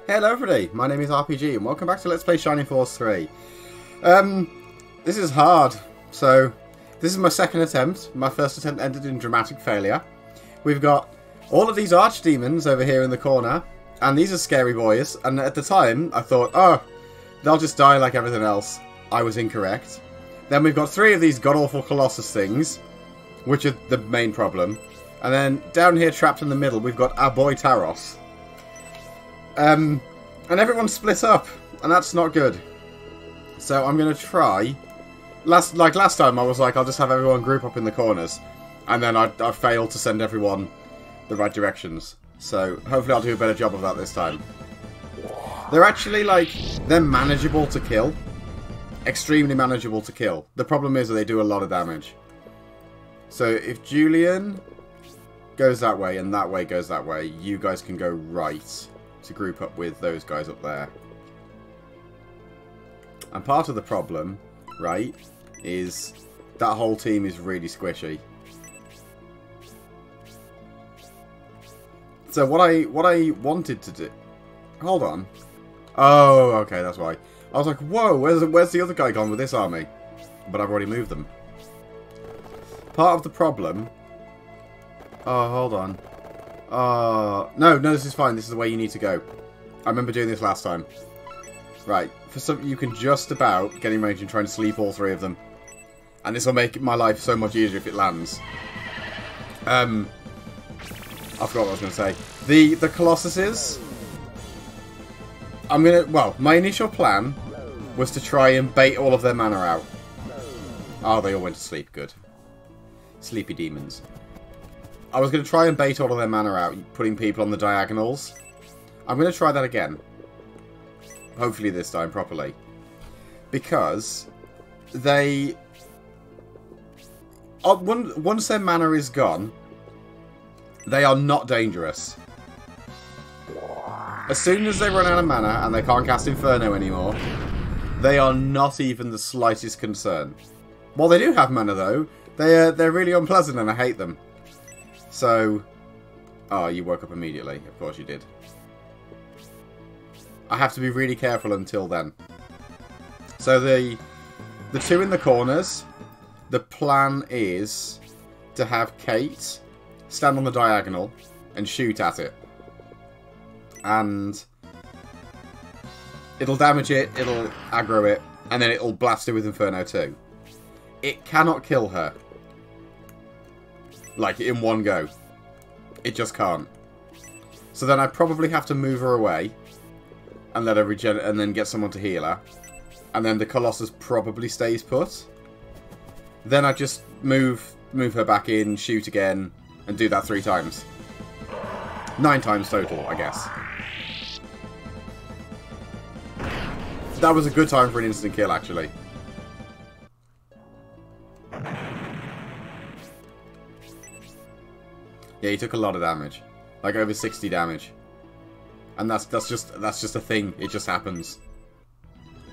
Hello everybody, my name is RPG and welcome back to Let's Play Shining Force 3. This is hard, so this is my second attempt. My first attempt ended in dramatic failure. We've got all of these archdemons over here in the corner, and these are scary boys, and at the time I thought, oh, they'll just die like everything else. I was incorrect. Then we've got three of these god-awful Colossus things, which are the main problem. And then down here trapped in the middle we've got our boy Taros. And everyone's split up, and that's not good. So I'm going to try... Last time I was like, I'll just have everyone group up in the corners. And then I failed to send everyone the right directions. So hopefully I'll do a better job of that this time. They're actually, like, they're manageable to kill. Extremely manageable to kill. The problem is that they do a lot of damage. So if Julian goes that way and that way goes that way, you guys can go right to group up with those guys up there. And part of the problem, right, is that whole team is really squishy. So what I wanted to do... Hold on. Oh, okay, that's why. I was like, whoa, where's the other guy gone with this army? But I've already moved them. Part of the problem... Oh, hold on. No, this is fine. This is the way you need to go. I remember doing this last time. Right. For some, you can just about get in range and try and sleep all three of them. And this will make my life so much easier if it lands. I forgot what I was going to say. The Colossuses... Well, my initial plan was to try and bait all of their mana out. Oh, they all went to sleep. Good. Sleepy demons. I was going to try and bait all of their mana out, putting people on the diagonals. I'm going to try that again. Hopefully this time properly. Because they... once their mana is gone, they are not dangerous. As soon as they run out of mana and they can't cast Inferno anymore, they are not even the slightest concern. While they do have mana though, they're really unpleasant and I hate them. So... Oh, you woke up immediately. Of course you did. I have to be really careful until then. So the two in the corners, the plan is to have Kate stand on the diagonal and shoot at it. And it'll damage it, it'll aggro it, and then it'll blast it with Inferno too. It cannot kill her. Like, in one go. It just can't. So then I probably have to move her away. And let her regenerate, and then get someone to heal her. And then the Colossus probably stays put. Then I just move her back in, shoot again, and do that 3 times. 9 times total, I guess. That was a good time for an instant kill, actually. Yeah, he took a lot of damage. Like over 60 damage. And that's just a thing. It just happens.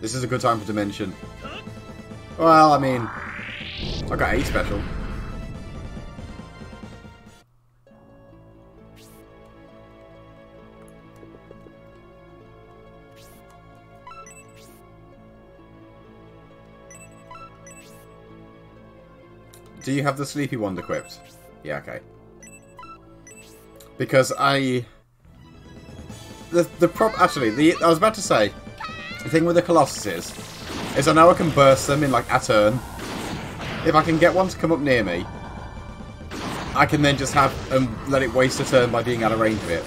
This is a good time for Dimension. Well, I mean, I got 8 special. Do you have the Sleepy Wand equipped? Yeah, okay. Because I was about to say, the thing with the Colossuses is I know I can burst them in like a turn. If I can get one to come up near me, I can then just have let it waste a turn by being out of range of it.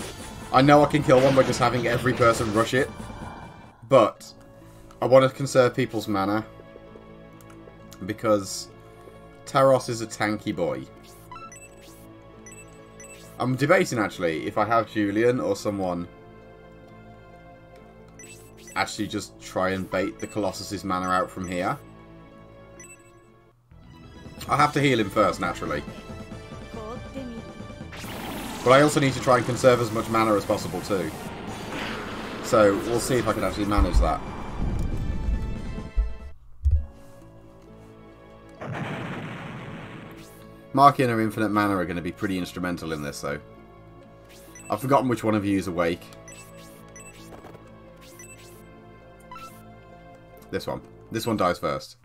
I know I can kill one by just having every person rush it, but I want to conserve people's mana because Taros is a tanky boy. I'm debating, actually, if I have Julian or someone actually just try and bait the Colossus' mana out from here. I'll have to heal him first, naturally. But I also need to try and conserve as much mana as possible, too. So, we'll see if I can actually manage that. Marky and her infinite mana are going to be pretty instrumental in this, though. I've forgotten which one of you is awake. This one. This one dies first.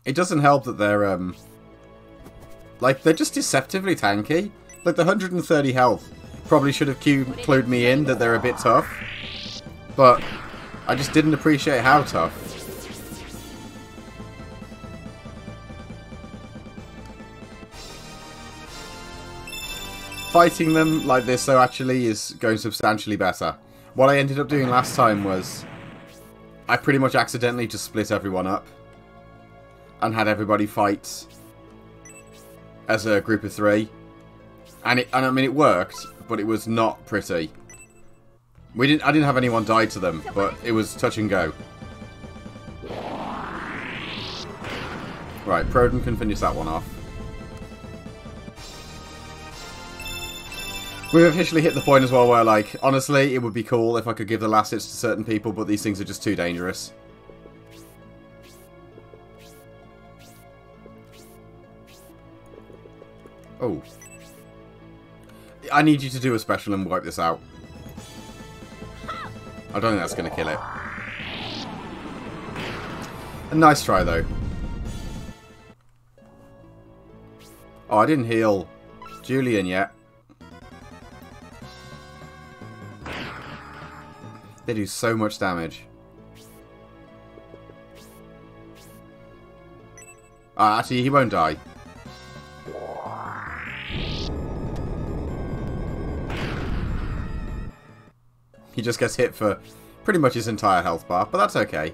It doesn't help that they're, like, they're just deceptively tanky. Like, the 130 health probably should have clued me in that they're a bit tough. But I just didn't appreciate how tough. Fighting them like this, though, actually is going substantially better. What I ended up doing last time was I pretty much accidentally just split everyone up and had everybody fight as a group of 3. And I mean, it worked, but it was not pretty. I didn't have anyone die to them, but it was touch and go. Right, Proden can finish that one off. We've officially hit the point as well where, like, honestly, it would be cool if I could give the last hits to certain people, but these things are just too dangerous. Oh. I need you to do a special and wipe this out. I don't think that's going to kill it. A nice try, though. Oh, I didn't heal Julian yet. They do so much damage. Actually, he won't die. He just gets hit for pretty much his entire health bar, but that's okay.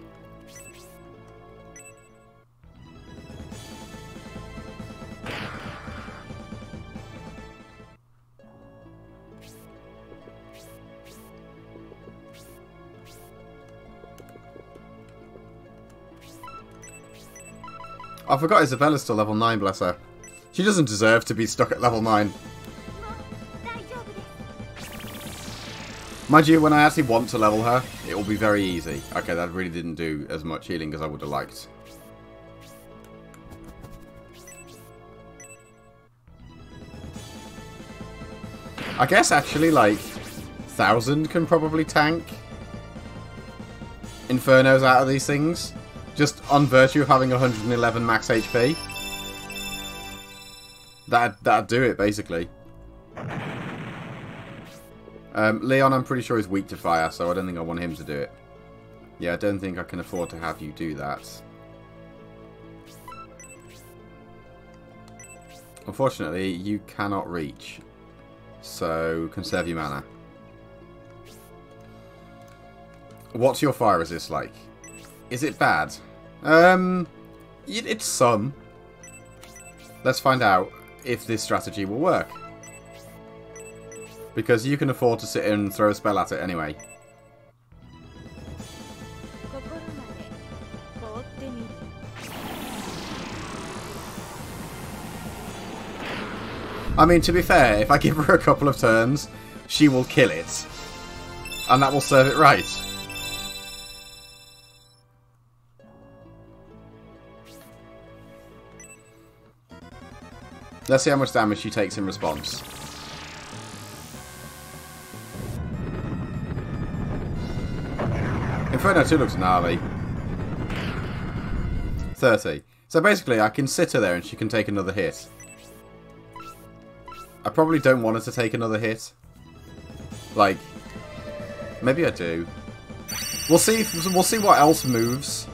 I forgot Isabella's still level 9, bless her. She doesn't deserve to be stuck at level 9. Mind you, when I actually want to level her, it will be very easy. Okay, that really didn't do as much healing as I would have liked. I guess actually, like, 1000 can probably tank Infernos out of these things. Just on virtue of having 111 max HP. That'd do it, basically. Leon, I'm pretty sure, is weak to fire, so I don't think I want him to do it. Yeah, I don't think I can afford to have you do that. Unfortunately, you cannot reach. So, conserve your mana. What's your fire resist like? Is it bad? It's some. Let's find out if this strategy will work. Because you can afford to sit and throw a spell at it anyway. I mean, to be fair, if I give her a couple of turns, she will kill it. And that will serve it right. Let's see how much damage she takes in response. Inferno 2 looks gnarly. 30. So basically, I can sit her there and she can take another hit. I probably don't want her to take another hit. Like, maybe I do. We'll see what else moves.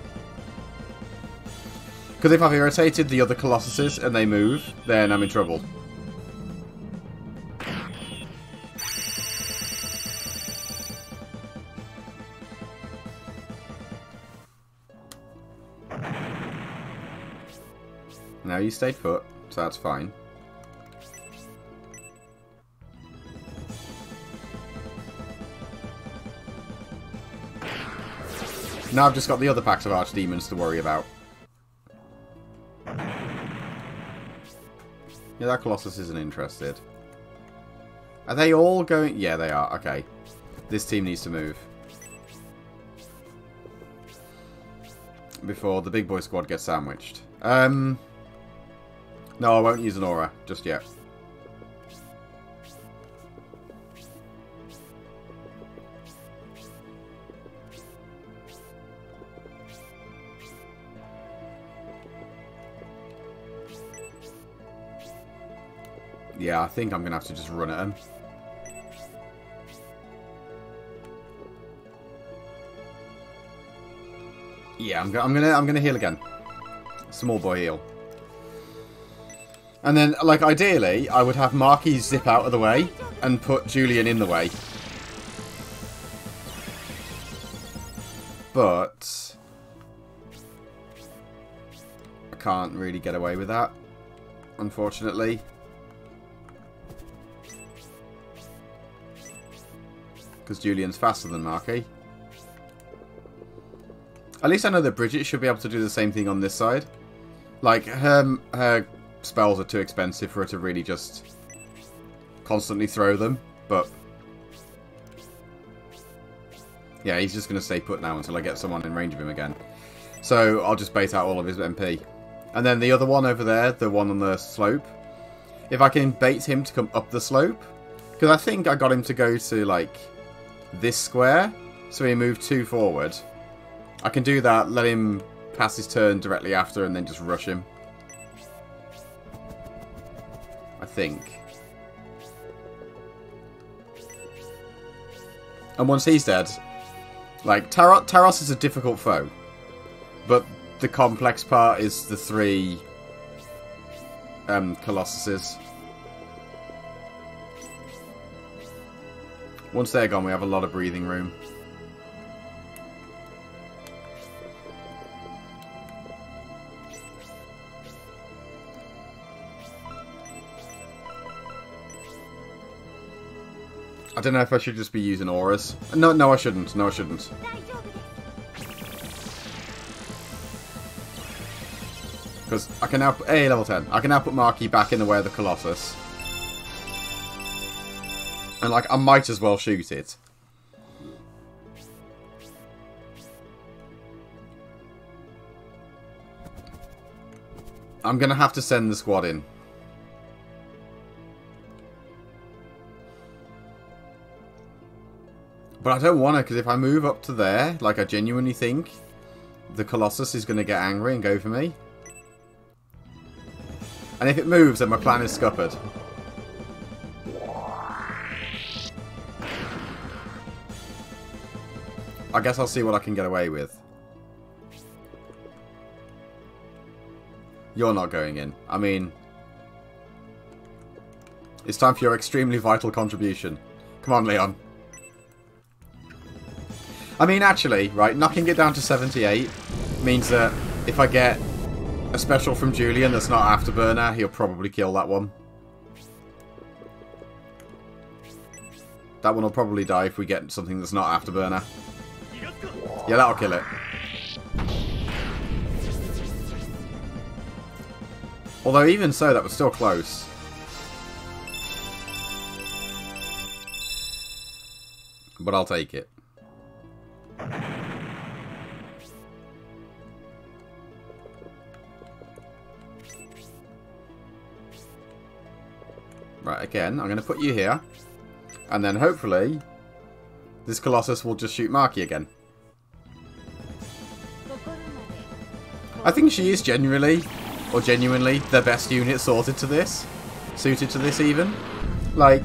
Because if I've irritated the other Colossuses and they move, then I'm in trouble. Now you stayed put, so that's fine. Now I've just got the other packs of Archdemons to worry about. Yeah, that Colossus isn't interested. Are they all going? Yeah, they are. Okay. This team needs to move. Before the big boy squad gets sandwiched. No, I won't use an aura just yet. Yeah, I think I'm going to have to just run at him. Yeah, I'm gonna heal again. Small boy heal. And then, like, ideally, I would have Marky zip out of the way and put Julian in the way. But I can't really get away with that, unfortunately. Because Julian's faster than Marky. At least I know that Bridget should be able to do the same thing on this side. Like, her spells are too expensive for her to really just constantly throw them. But yeah, he's just going to stay put now until I get someone in range of him again. So I'll just bait out all of his MP. And then the other one over there, the one on the slope. If I can bait him to come up the slope. Because I think I got him to go to, like, this square. So he moved 2 forward. I can do that, let him pass his turn directly after, and then just rush him. I think. And once he's dead, like, Taros is a difficult foe. But the complex part is the 3 Colossuses. Once they're gone, we have a lot of breathing room. I don't know if I should just be using auras. No, I shouldn't. No, I shouldn't. Because I can now... Hey, level 10. I can now put Marky back in the way of the Colossus. And, like, I might as well shoot it. I'm going to have to send the squad in. But I don't want to, because if I move up to there, like, I genuinely think the Colossus is going to get angry and go for me. And if it moves, then my plan is scuppered. I guess I'll see what I can get away with. You're not going in. I mean, it's time for your extremely vital contribution. Come on, Leon. I mean, actually, right, knocking it down to 78 means that if I get a special from Julian that's not Afterburner, he'll probably kill that one. That one will probably die if we get something that's not Afterburner. Yeah, that'll kill it. Although, even so, that was still close. But I'll take it. Right, again, I'm going to put you here. And then, hopefully, this Colossus will just shoot Marky again. I think she is genuinely the best unit suited to this even. Like,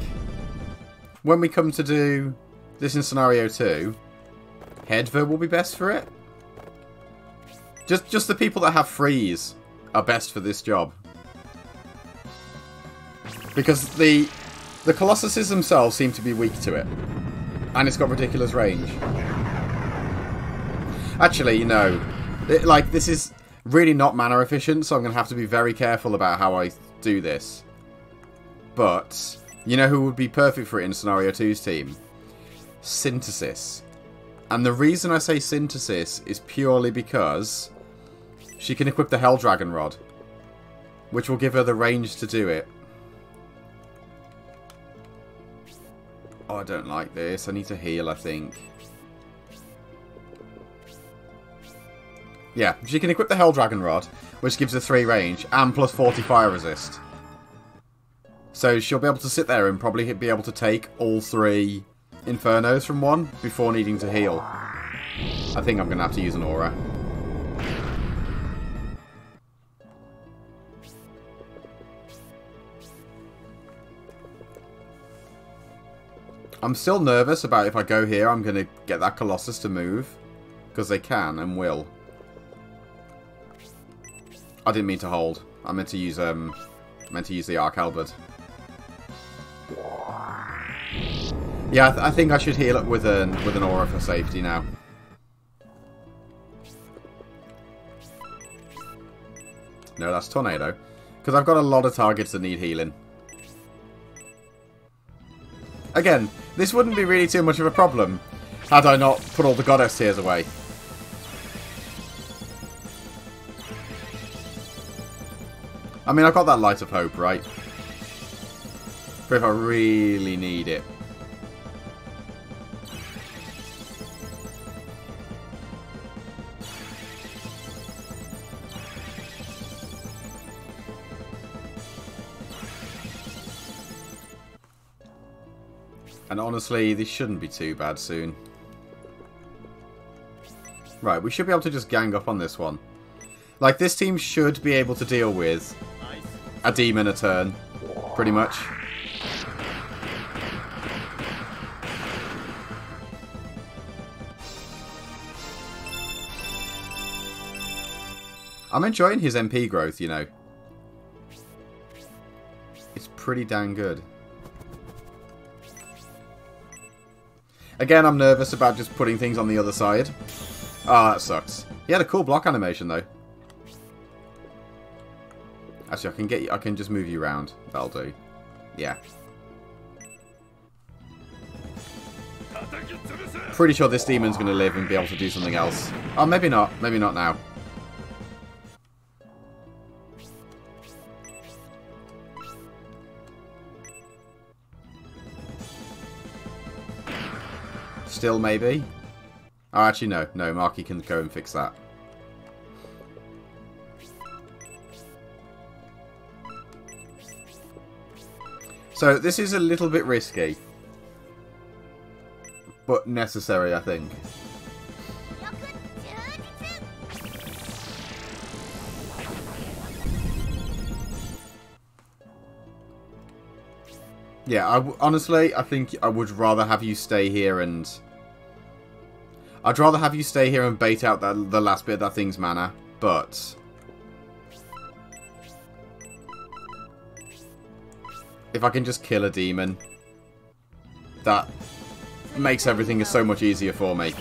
when we come to do this in scenario 2, Hedva will be best for it. Just the people that have freeze are best for this job. Because the Colossuses themselves seem to be weak to it. And it's got ridiculous range. Actually, no. This is really not mana efficient, so I'm going to have to be very careful about how I do this. But, you know who would be perfect for it in Scenario 2's team? Synthesis. And the reason I say Synthesis is purely because she can equip the Hell Dragon Rod, which will give her the range to do it. Oh, I don't like this. I need to heal, I think. Yeah, she can equip the Hell Dragon Rod, which gives her 3 range, and plus 40 fire resist. So she'll be able to sit there and probably be able to take all 3 Infernos from one before needing to heal. I think I'm going to have to use an aura. I'm still nervous about if I go here, I'm going to get that Colossus to move. Because they can and will. I didn't mean to hold. I meant to use the Arc Halberd. Yeah, I think I should heal up with an aura for safety now. No, that's Tornado. Because I've got a lot of targets that need healing. Again, this wouldn't be really too much of a problem had I not put all the Goddess Tears away. I mean, I've got that Light of Hope, right? For if I really need it. And honestly, this shouldn't be too bad soon. Right, we should be able to just gang up on this one. Like, this team should be able to deal with a demon a turn, pretty much. I'm enjoying his MP growth, you know. It's pretty dang good. Again, I'm nervous about just putting things on the other side. Ah, that sucks. He had a cool block animation, though. Actually, I can just move you around. That'll do. Yeah. Pretty sure this demon's going to live and be able to do something else. Oh, maybe not. Maybe not now. Still, maybe? Oh, actually, no. No, Marky can go and fix that. So, this is a little bit risky. But necessary, I think. Yeah, honestly, I think I would rather have you stay here and... I'd rather have you stay here and bait out the last bit of that thing's mana, but... If I can just kill a demon, that makes everything so much easier for me.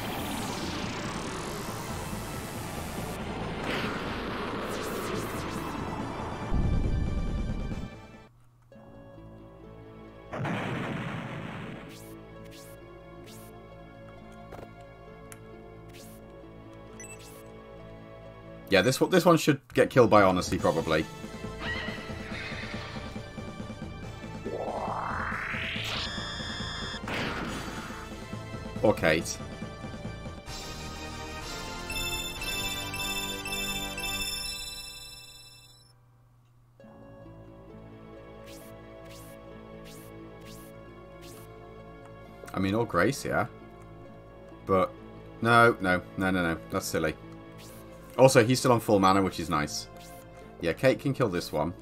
Yeah, this one should get killed by Honesty, probably. Or Kate. I mean, or Grace, yeah. But, no. That's silly. Also, he's still on full mana, which is nice. Yeah, Kate can kill this one.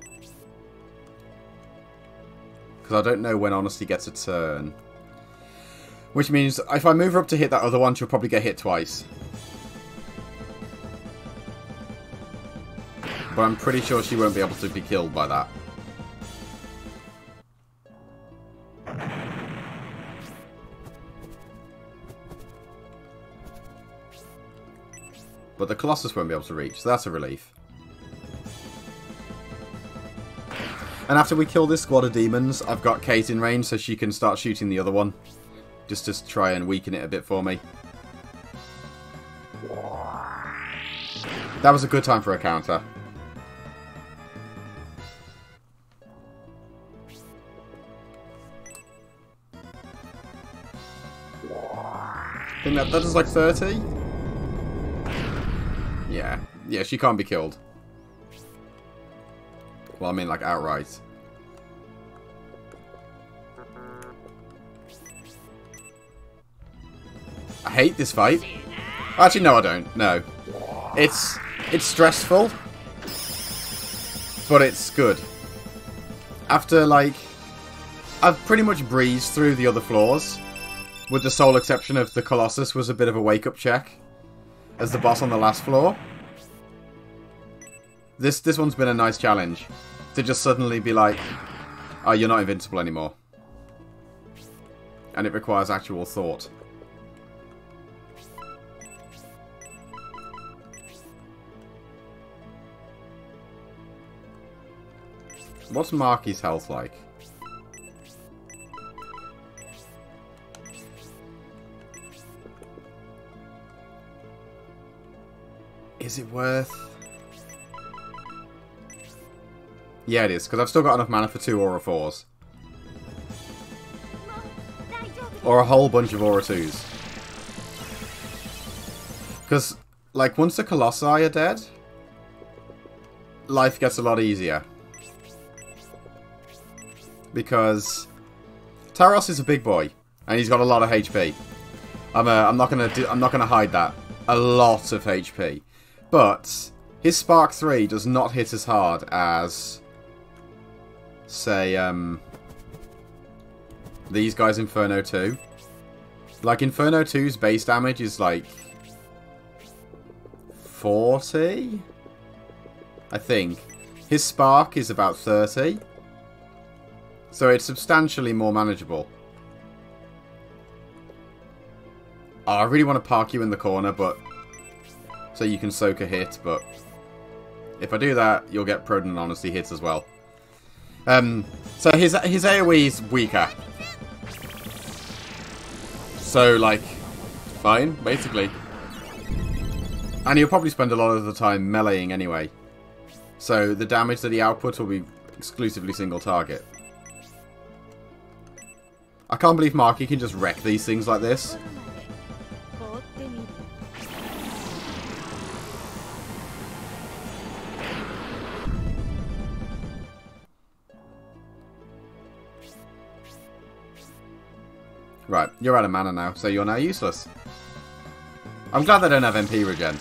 Because I don't know when Honesty gets a turn. Which means, if I move her up to hit that other one, she'll probably get hit twice. But I'm pretty sure she won't be able to be killed by that. But the Colossus won't be able to reach, so that's a relief. And after we kill this squad of demons, I've got Kate in range so she can start shooting the other one. Just to try and weaken it a bit for me. That was a good time for a counter. I think that does like 30? Yeah. Yeah, she can't be killed. Well, I mean, like, outright. I hate this fight. Actually, no, I don't. No. It's stressful. But it's good. After, like... I've pretty much breezed through the other floors. with the sole exception of the Colossus, was a bit of a wake-up check as the boss on the last floor. This one's been a nice challenge. To just suddenly be like, oh, you're not invincible anymore. And it requires actual thought. What's Marky's health like? Is it worth... Yeah, it is, because I've still got enough mana for 2 Aura 4s. Or a whole bunch of Aura 2s. Because, like, once the Colossi are dead, life gets a lot easier. Because Taros is a big boy, and he's got a lot of HP. I'm not gonna hide that. A lot of HP. But his Spark 3 does not hit as hard as, say, these guys Inferno 2. Like, Inferno 2's base damage is like 40? I think. His Spark is about 30. So it's substantially more manageable. Oh, I really want to park you in the corner, but so you can soak a hit, but if I do that, you'll get Proton Honesty hits as well. So his AoE is weaker. So, like, fine, basically. And he'll probably spend a lot of the time meleeing anyway. So the damage that he outputs will be exclusively single target. I can't believe Marky can just wreck these things like this. Right, you're out of mana now, so you're now useless. I'm glad they don't have MP regen.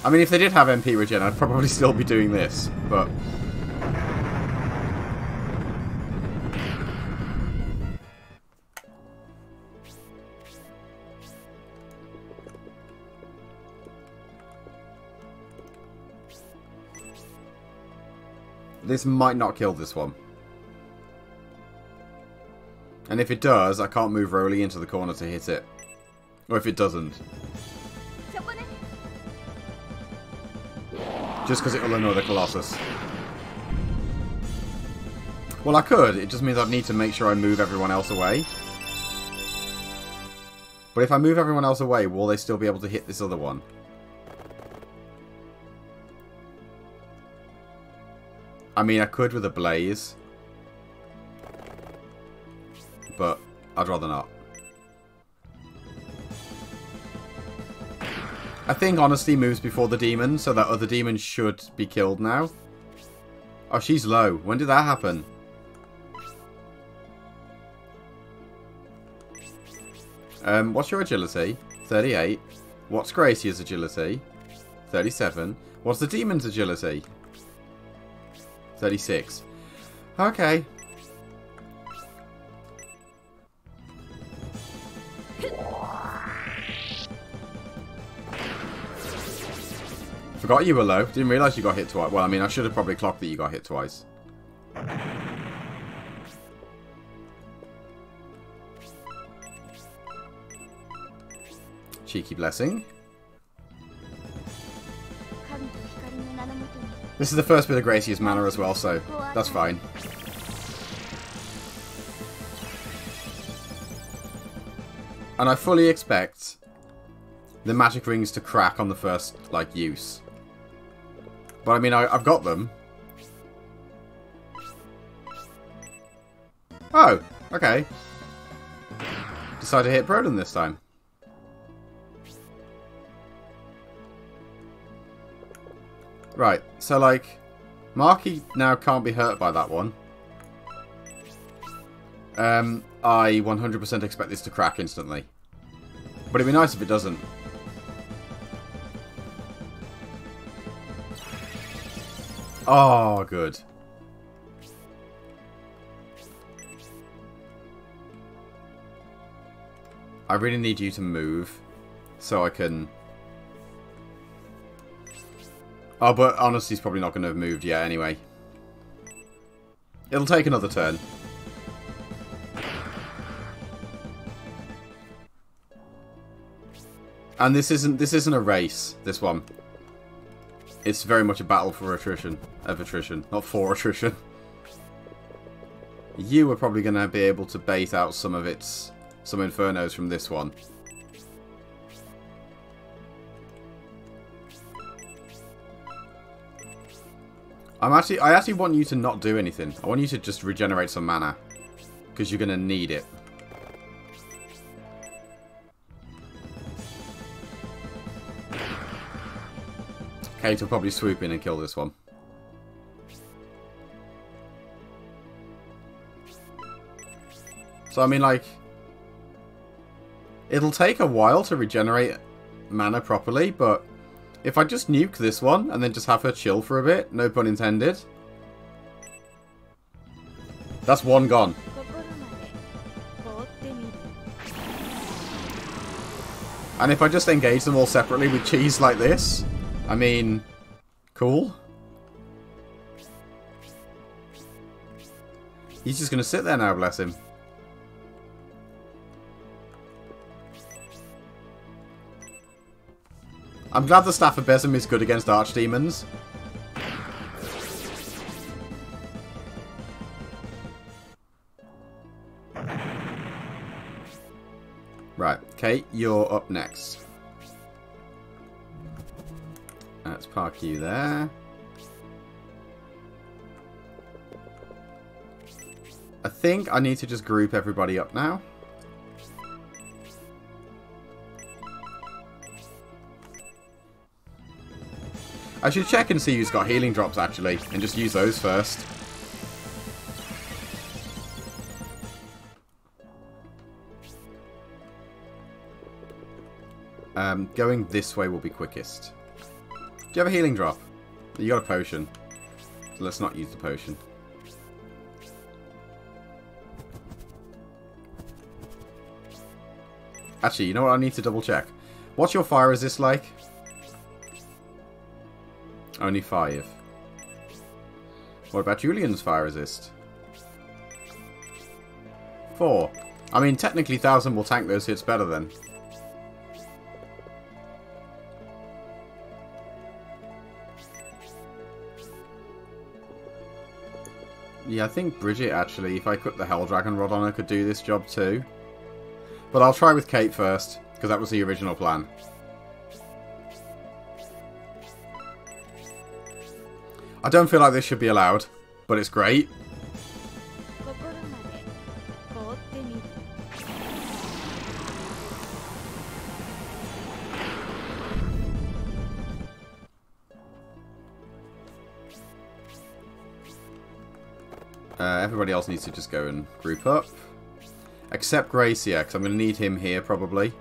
I mean, if they did have MP regen, I'd probably still be doing this, but... This might not kill this one. And if it does, I can't move Roly into the corner to hit it. Or if it doesn't. Just because it will annoy the Colossus. Well, I could. It just means I'd need to make sure I move everyone else away. But if I move everyone else away, will they still be able to hit this other one? I mean, I could with a Blaze. But I'd rather not. I think Honesty moves before the demon, so that other demon should be killed now. Oh, she's low. When did that happen? What's your agility? 38. What's Gracie's agility? 37. What's the demon's agility? 36. Okay. Forgot you were low. Didn't realise you got hit twice. Well, I mean, I should have probably clocked that you got hit twice. Cheeky blessing. This is the first bit of Gracie's mana as well, so that's fine. And I fully expect the magic rings to crack on the first, like, use. But I mean, I've got them. Oh, okay. Decided to hit Proton this time. Right, so like, Marky now can't be hurt by that one. I 100% expect this to crack instantly. But it'd be nice if it doesn't. Oh, good. I really need you to move so I can... Oh, but honestly, he's probably not going to have moved yet anyway. It'll take another turn. And this isn't a race, this one. It's very much a battle for attrition. Of attrition, not for attrition. You are probably going to be able to bait out some infernos from this one. I actually want you to not do anything. I want you to just regenerate some mana. Because you're going to need it. Kate will probably swoop in and kill this one. So, I mean, like... It'll take a while to regenerate mana properly, but... If I just nuke this one, and then just have her chill for a bit, no pun intended. That's one gone. And if I just engage them all separately with cheese like this, I mean, cool. He's just going to sit there now, bless him. I'm glad the Staff of Besom is good against Archdemons. Right, Kate, you're up next. Let's park you there. I think I need to just group everybody up now. I should check and see who's got healing drops, actually, and just use those first. Going this way will be quickest. Do you have a healing drop? You got a potion. So let's not use the potion. Actually, you know what I need to double check? What's your fire resist like? Only 5. What about Julian's fire resist? 4. I mean, technically 1000 will tank those hits better then. Yeah, I think Bridget, actually, if I put the Hell Dragon Rod on her, could do this job too. But I'll try with Kate first, because that was the original plan. I don't feel like this should be allowed, but it's great. Everybody else needs to just go and group up. Except Gracia, because I'm going to need him here, probably.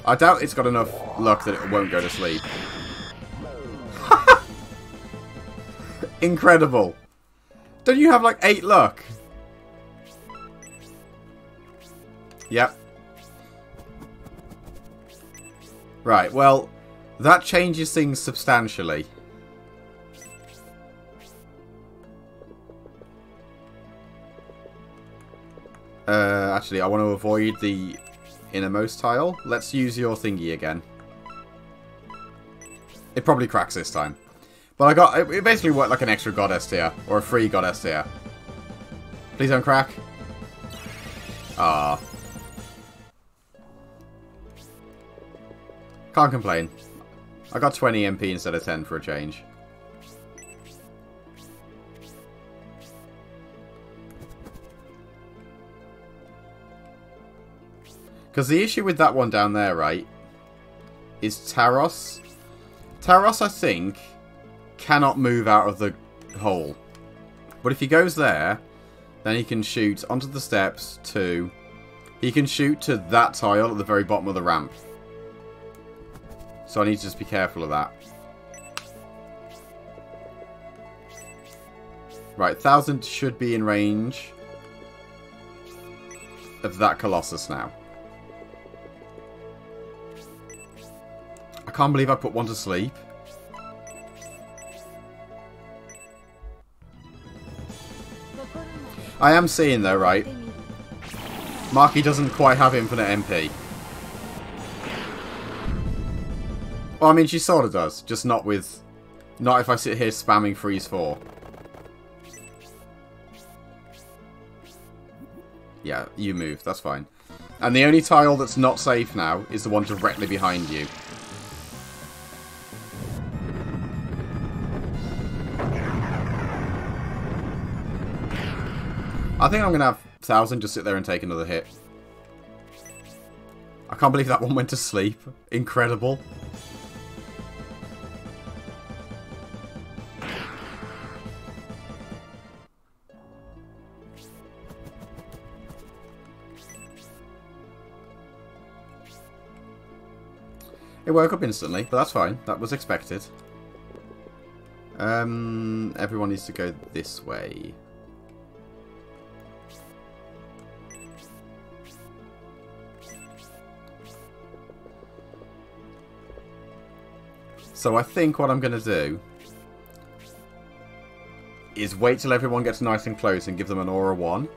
I doubt it's got enough luck that it won't go to sleep. Incredible. Don't you have like 8 luck? Yep. Right, well, that changes things substantially. Actually, I want to avoid the innermost tile. Let's use your thingy again. It probably cracks this time. But it basically worked like an extra goddess tier. Or a free goddess tier. Please don't crack. Ah. Can't complain. I got 20 MP instead of 10 for a change. Because the issue with that one down there, right, is Taros. Taros, I think, cannot move out of the hole. But if he goes there, then he can shoot onto the steps to... He can shoot to that tile at the very bottom of the ramp. So I need to just be careful of that. Right, 1000 should be in range. of that Colossus now. I can't believe I put one to sleep. I am seeing though, right? Maki doesn't quite have infinite MP. Well, I mean, she sort of does, just not with... Not if I sit here spamming freeze 4. Yeah, you move, that's fine. And the only tile that's not safe now is the one directly behind you. I think I'm going to have 1000 just sit there and take another hit. I can't believe that one went to sleep. Incredible. It woke up instantly, but that's fine. That was expected. Everyone needs to go this way. So I think what I'm going to do is wait till everyone gets nice and close and give them an aura 1.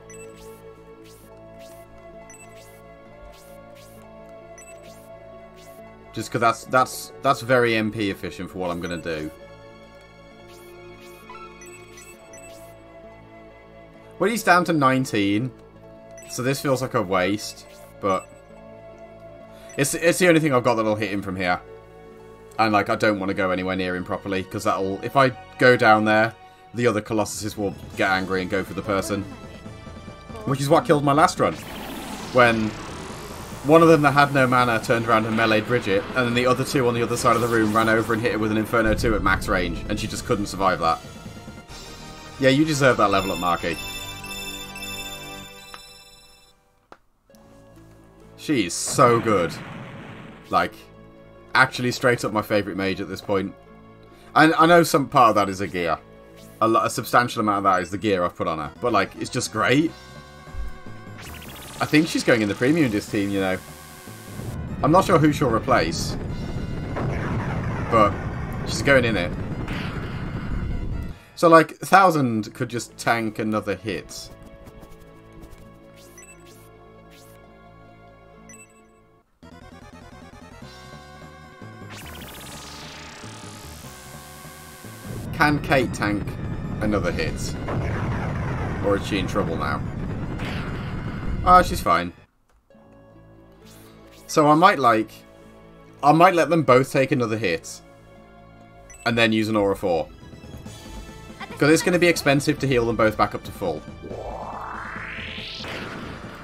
Just because that's very MP efficient for what I'm going to do. Well, he's down to 19, so this feels like a waste, but it's the only thing I've got that'll hit him from here. And, like, I don't want to go anywhere near him properly, because that'll... If I go down there, the other Colossuses will get angry and go for the person. Which is what killed my last run. When one of them that had no mana turned around and meleeed Bridget, and then the other two on the other side of the room ran over and hit her with an Inferno 2 at max range, and she just couldn't survive that. Yeah, you deserve that level up, Maki. She is so good. Like... Actually, straight up my favourite mage at this point. I know some part of that is a gear. A substantial amount of that is the gear I've put on her. But, like, it's just great. I think she's going in the premium disc team, you know. I'm not sure who she'll replace. But she's going in it. So, like, 1000 could just tank another hit. Can Kate tank another hit? Or is she in trouble now? Oh, she's fine. So I might let them both take another hit. And then use an Aura 4. Because it's going to be expensive to heal them both back up to full.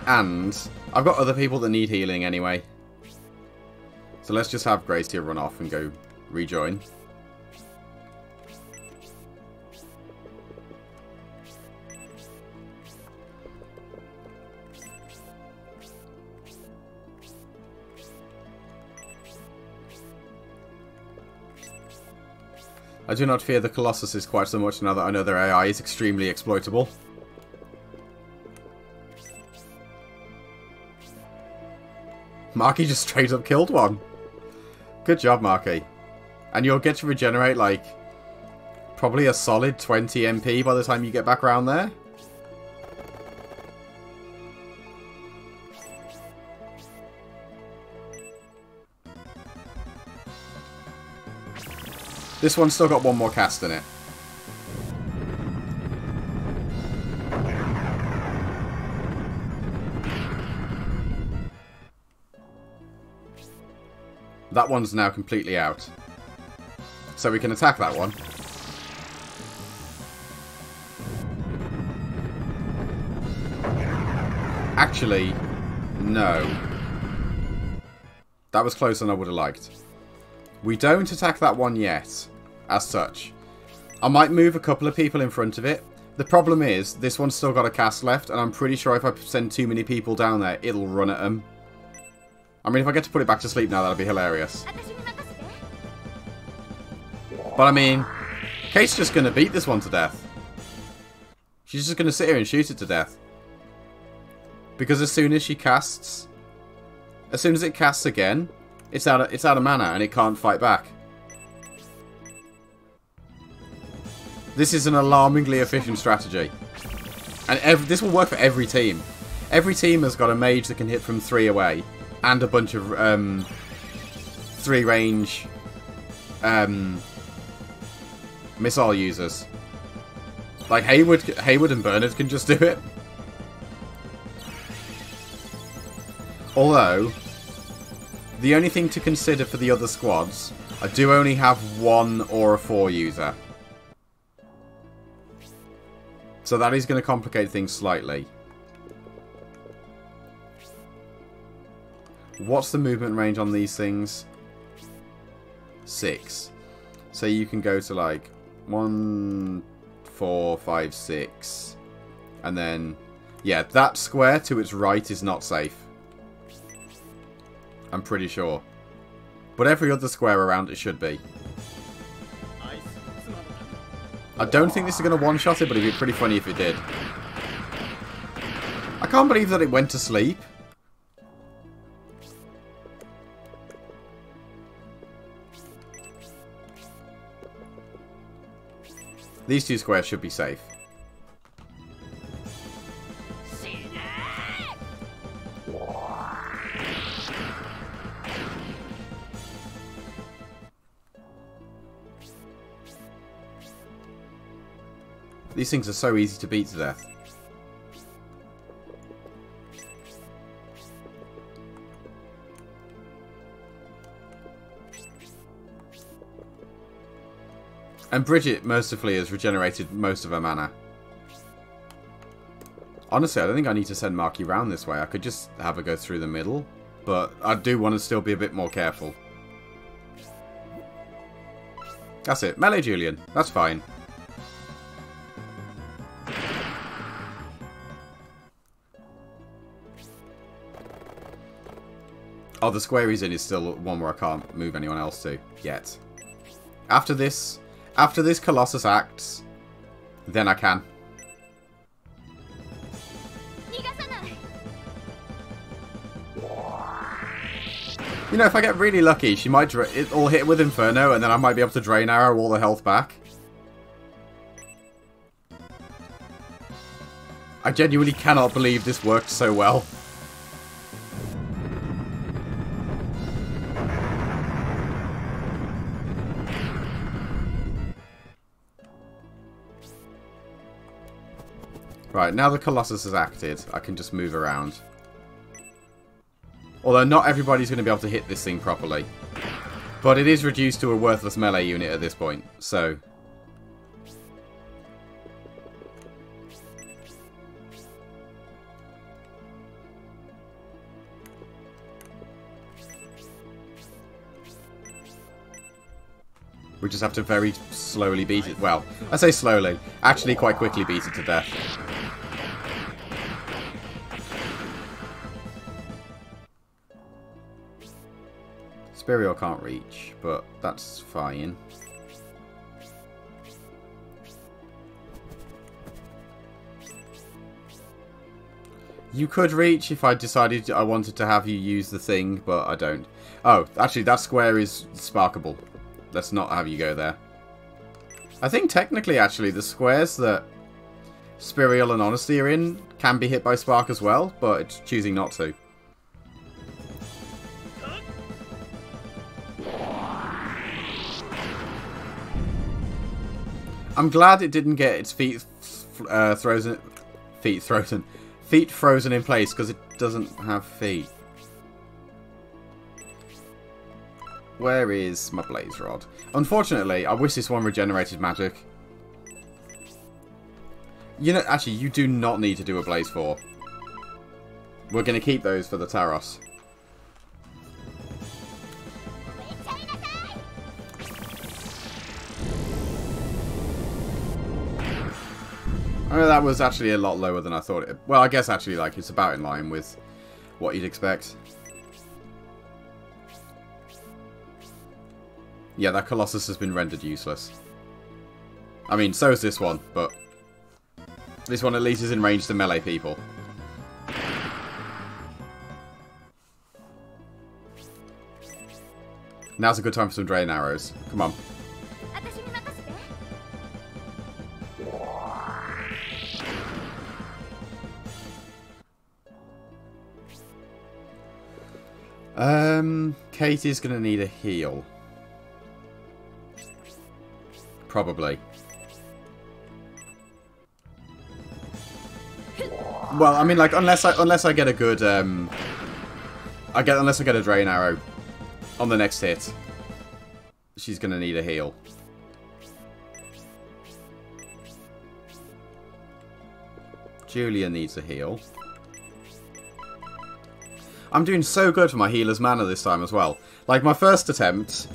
And I've got other people that need healing anyway. So let's just have Grace here run off and go rejoin. I do not fear the Colossuses quite so much now that I know their AI is extremely exploitable. Maki just straight up killed one. Good job, Maki. And you'll get to regenerate, like, probably a solid 20 MP by the time you get back around there. This one's still got one more cast in it. That one's now completely out. So we can attack that one. Actually, no. That was closer than I would have liked. We don't attack that one yet, as such. I might move a couple of people in front of it. The problem is, this one's still got a cast left, and I'm pretty sure if I send too many people down there, it'll run at them. I mean, if I get to put it back to sleep now, that'll be hilarious. But I mean, Kate's just going to beat this one to death. She's just going to sit here and shoot it to death. Because as soon as she casts... As soon as it casts again, it's out of mana and it can't fight back. This is an alarmingly efficient strategy. And this will work for every team. Every team has got a mage that can hit from 3 away. And a bunch of 3 range missile users. Like Hayward and Bernard can just do it. Although, the only thing to consider for the other squads, I do only have 1 Aura 4 user. So that is going to complicate things slightly. What's the movement range on these things? 6. So you can go to like 1, 4, 5, 6. And then, yeah, that square to its right is not safe. I'm pretty sure. But every other square around it should be. I don't think this is going to one-shot it, but it'd be pretty funny if it did. I can't believe that it went to sleep. These 2 squares should be safe. These things are so easy to beat to death. And Bridget, mercifully, has regenerated most of her mana. Honestly, I don't think I need to send Marky round this way. I could just have her go through the middle. But I do want to still be a bit more careful. That's it. Melee Julian. That's fine. Oh, the square he's in is still one where I can't move anyone else to yet. After this Colossus acts, then I can. You know, if I get really lucky, she might it'll hit with Inferno, and then I might be able to Drain Arrow all the health back. I genuinely cannot believe this worked so well. Right, now the Colossus has acted, I can just move around. Although not everybody's going to be able to hit this thing properly. But it is reduced to a worthless melee unit at this point, so... we just have to very slowly beat it. Well, I say slowly. Actually quite quickly beat it to death. Spiriel can't reach, but that's fine. You could reach if I decided I wanted to have you use the thing, but I don't. Oh, actually that square is sparkable. Let's not have you go there. I think technically, actually, the squares that Spiriel and Honesty are in can be hit by Spark as well, but it's choosing not to. I'm glad it didn't get its feet frozen in place because it doesn't have feet. Where is my Blaze Rod? Unfortunately, I wish this one regenerated magic. You know, actually, you do not need to do a Blaze 4. We're going to keep those for the Taros. Oh, that was actually a lot lower than I thought it. Well, I guess actually, like, it's about in line with what you'd expect. Yeah, that Colossus has been rendered useless. I mean, so is this one, but this one at least is in range to melee people. Now's a good time for some drain arrows. Come on. Katie's gonna need a heal. Probably. Well, I mean, like, unless I get a good, unless I get a drain arrow on the next hit, she's gonna need a heal. Julia needs a heal. I'm doing so good for my healer's mana this time as well. Like, my first attempt,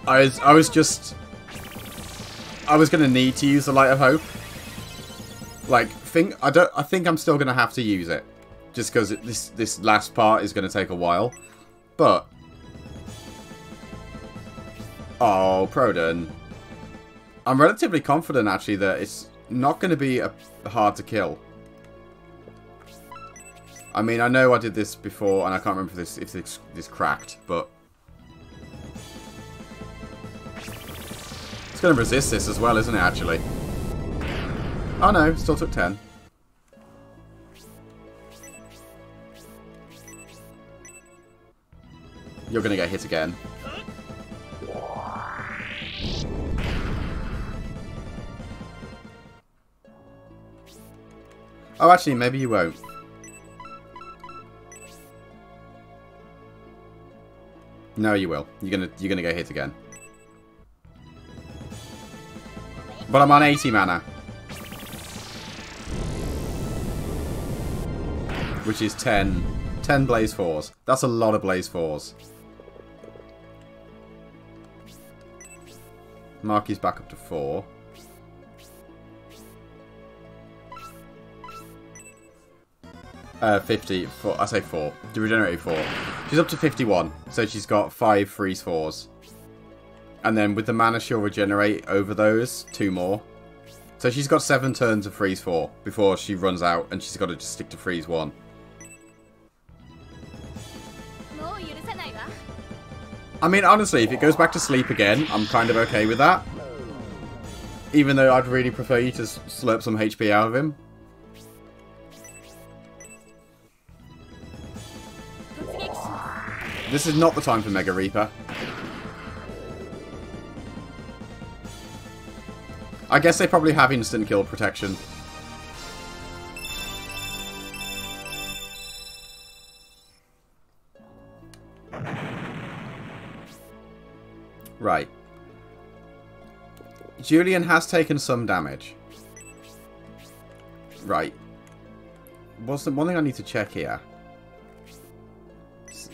I was gonna need to use the Light of Hope. Like, I think I'm still gonna have to use it, just because this last part is gonna take a while. But oh, Prodan, I'm relatively confident actually that it's not gonna be hard to kill. I mean, I know I did this before, and I can't remember if this cracked, but it's going to resist this as well, isn't it, actually? Oh no, still took 10. You're going to get hit again. Oh, actually, maybe you won't. No, you will. You're gonna get hit again. But I'm on 80 mana, which is 10 Blaze 4s. That's a lot of Blaze 4s. Marky's back up to 4. Uh, 50. I say 4. To regenerate 4. She's up to 51, so she's got 5 freeze 4s. And then with the mana she'll regenerate over those 2 more. So she's got 7 turns of freeze 4 before she runs out, and she's got to just stick to freeze 1. I mean, honestly, if it goes back to sleep again, I'm kind of okay with that. Even though I'd really prefer you to slurp some HP out of him. This is not the time for Mega Reaper. I guess they probably have instant kill protection. Right. Julian has taken some damage. Right. What's the one thing I need to check here?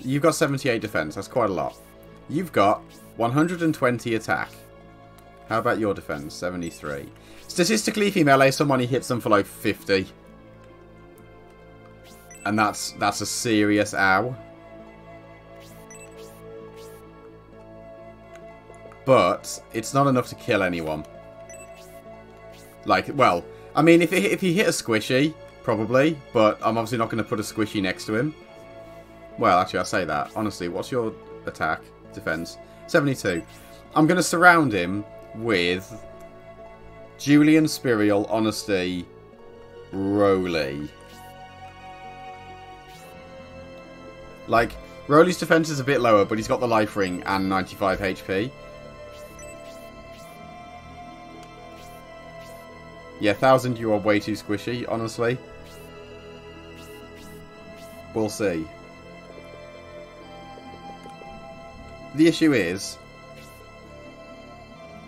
You've got 78 defense. That's quite a lot. You've got 120 attack. How about your defense? 73. Statistically, if you melee someone, he hits them for like 50. And that's a serious ow. But it's not enough to kill anyone. Like, well, I mean, if he hit a squishy, probably. But I'm obviously not going to put a squishy next to him. Well, actually, I say that. Honestly, what's your attack? Defense? 72. I'm going to surround him with Julian, Spiriel, Honesty, Roly. Like, Roly's defense is a bit lower, but he's got the life ring and 95 HP. Yeah, 1000, you are way too squishy, honestly. We'll see. The issue is,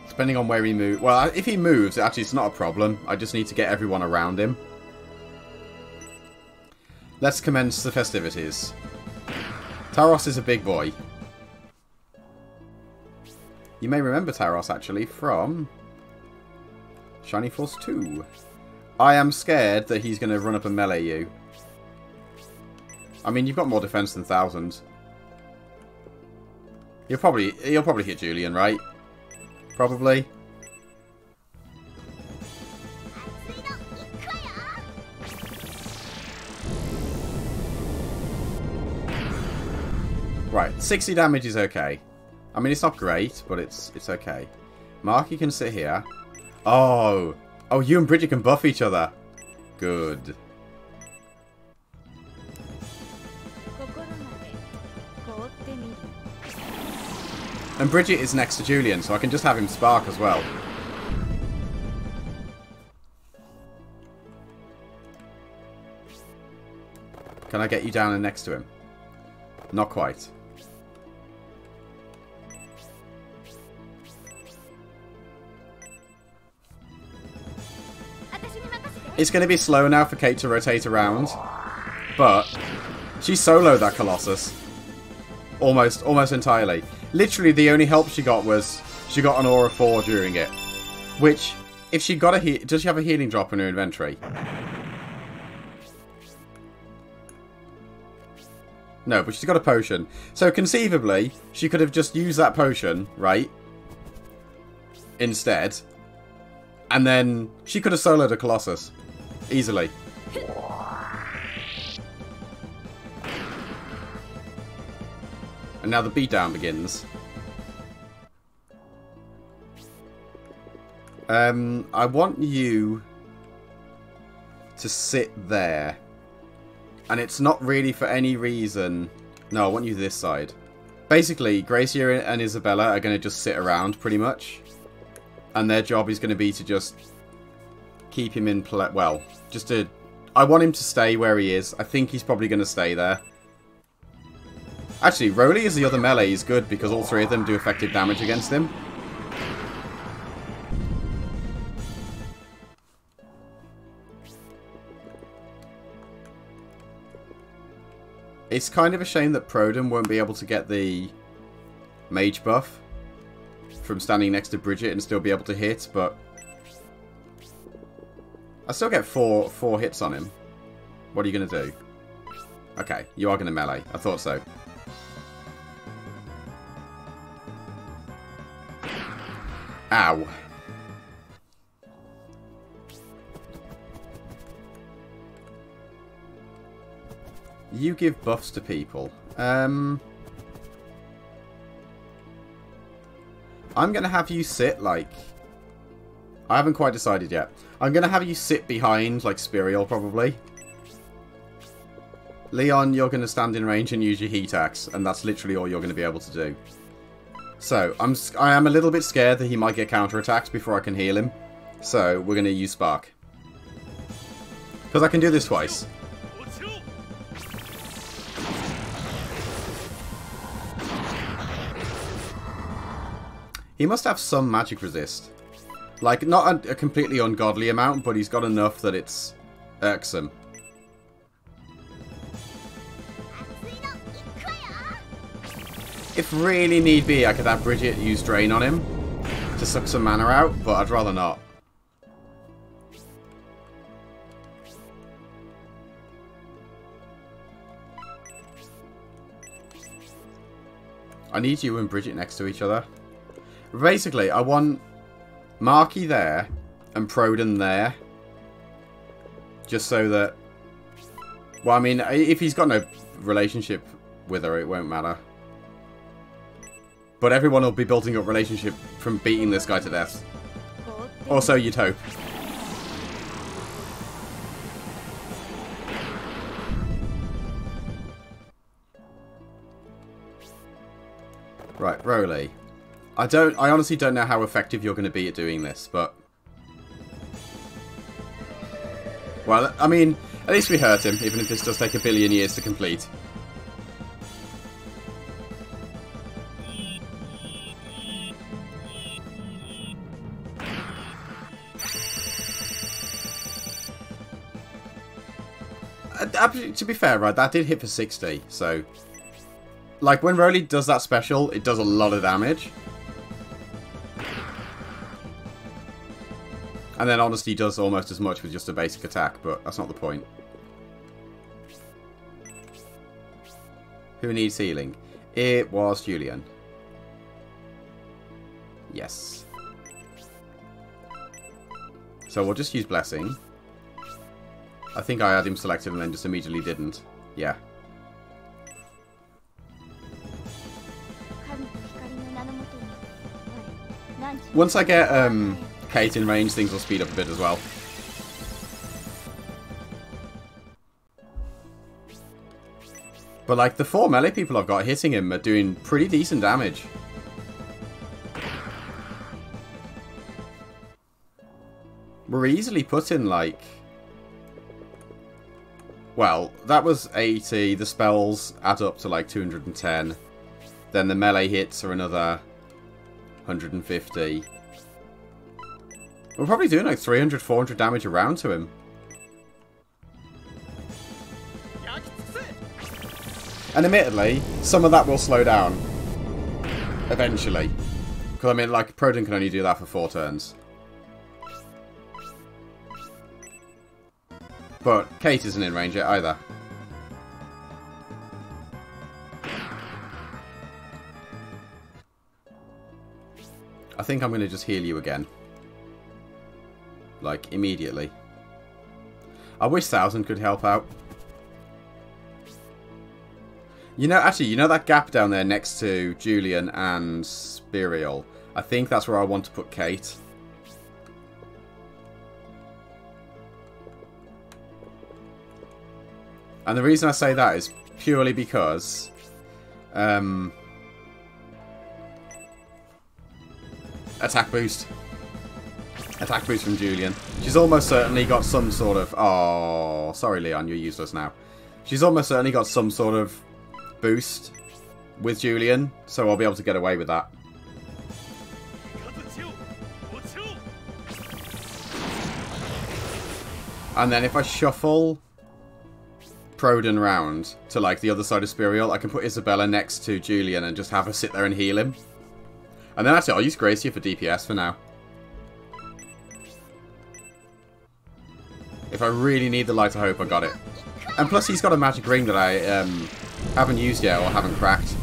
depending on where he moves... Well, if he moves, actually, it's not a problem. I just need to get everyone around him. Let's commence the festivities. Taros is a big boy. You may remember Taros, actually, from Shining Force 2. I am scared that he's going to run up and melee you. I mean, you've got more defense than 1000. He'll probably hit Julian, right? Probably. Right, 60 damage is okay. I mean, it's not great, but it's okay. Marky can sit here. Oh. Oh, you and Bridget can buff each other. Good. And Bridget is next to Julian, so I can just have him spark as well. Can I get you down and next to him? Not quite. It's going to be slow now for Kate to rotate around, but she soloed that Colossus. Almost entirely. Literally, the only help she got was she got an Aura 4 during it. Which, if she got a does she have a healing drop in her inventory? No, but she's got a potion. So conceivably, she could have just used that potion, right? Instead. And then she could have soloed a Colossus. Easily. And now the beatdown begins. I want you to sit there. And it's not really for any reason. No, I want you this side. Basically, Gracia and Isabella are going to just sit around, pretty much. And their job is going to be to just keep him in play. Well, just to... I want him to stay where he is. I think he's probably going to stay there. Actually, Roly as the other melee is good because all three of them do effective damage against him. It's kind of a shame that Proden won't be able to get the mage buff from standing next to Bridget and still be able to hit, but I still get four hits on him. What are you going to do? Okay, you are going to melee. I thought so. Ow. You give buffs to people. I'm going to have you sit, like... I haven't quite decided yet. I'm going to have you sit behind, like, Spiriel, probably. Leon, you're going to stand in range and use your heat axe, and that's literally all you're going to be able to do. So, I am a little bit scared that he might get counterattacks before I can heal him. So, we're going to use Spark. Because I can do this twice. He must have some magic resist. Like, not a completely ungodly amount, but he's got enough that it's irksome. If really need be, I could have Bridget use Drain on him to suck some mana out, but I'd rather not. I need you and Bridget next to each other. Basically, I want Marky there and Proden there. Just so that... Well, I mean, if he's got no relationship with her, it won't matter. But everyone will be building up relationship from beating this guy to death. Or so you'd hope. Right, Roly. I honestly don't know how effective you're going to be at doing this, but... Well, I mean, at least we hurt him, even if this does take a billion years to complete. To be fair, right, that did hit for 60, so... Like, when Roly does that special, it does a lot of damage. And then Honesty does almost as much with just a basic attack, but that's not the point. Who needs healing? It was Julian. Yes. So we'll just use Blessing. I think I had him selected and then just immediately didn't. Yeah. Once I get Kate in range, things will speed up a bit as well. But like the 4 melee people I've got hitting him are doing pretty decent damage. We're easily putting like... Well, that was 80. The spells add up to like 210. Then the melee hits are another 150. We're probably doing like 300, 400 damage a round to him. And admittedly, some of that will slow down. Eventually. Because I mean, like, Proden can only do that for 4 turns. But Kate isn't in range yet either. I think I'm going to just heal you again. Like, immediately. I wish 1000 could help out. You know, actually, you know that gap down there next to Julian and Spiriel? I think that's where I want to put Kate. And the reason I say that is purely because... attack boost. Attack boost from Julian. She's almost certainly got some sort of... Oh, sorry Leon, you're useless now. She's almost certainly got some sort of boost with Julian, so I'll be able to get away with that. And then if I shuffle Proden round to like the other side of Spiriel, I can put Isabella next to Julian and just have her sit there and heal him. And then actually I'll use Gracia for DPS for now. If I really need the Light of Hope, I got it. And plus he's got a magic ring that I haven't used yet or haven't cracked.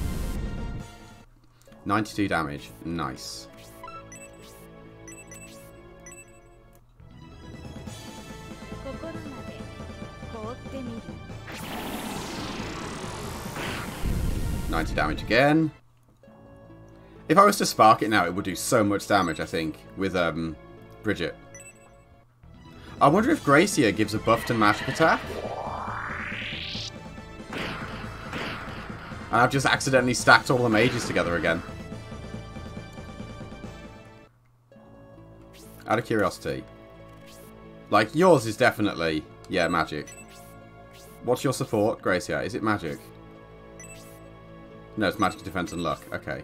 92 damage. Nice. $90 damage again. If I was to spark it now, it would do so much damage, I think, with Bridget. I wonder if Gracia gives a buff to magic attack. And I've just accidentally stacked all the mages together again. Out of curiosity. Like, yours is definitely, yeah, magic. What's your support, Gracia? Is it magic? No, it's magic, defense, and luck. Okay.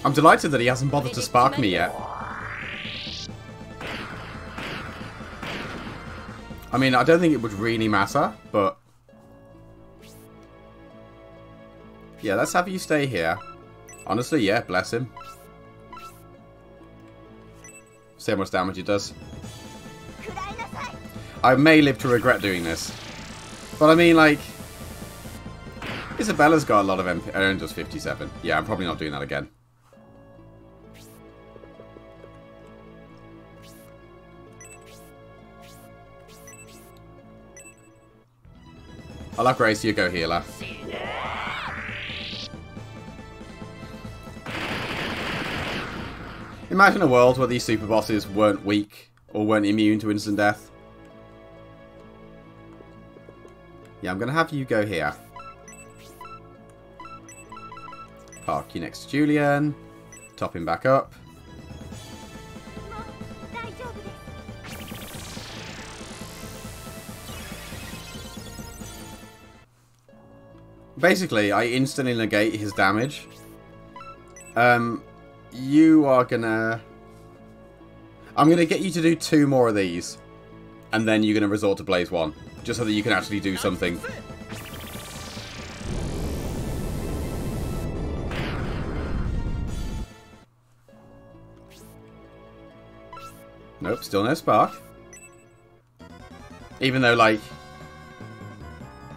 I'm delighted that he hasn't bothered to spark me yet. I mean, I don't think it would really matter, but... Yeah, let's have you stay here. Honestly, yeah, bless him. See how much damage it does. I may live to regret doing this. But I mean, like... Isabella's got a lot of MP. It only does 57. Yeah, I'm probably not doing that again. I'll have Gracia go healer. Imagine a world where these super bosses weren't weak or weren't immune to instant death. Yeah, I'm going to have you go here. Park you next to Julian. Top him back up. Basically, I instantly negate his damage. You are gonna... I'm gonna get you to do 2 more of these. And then you're gonna resort to Blaze 1. Just so that you can actually do something. Nope, still no spark. Even though, like...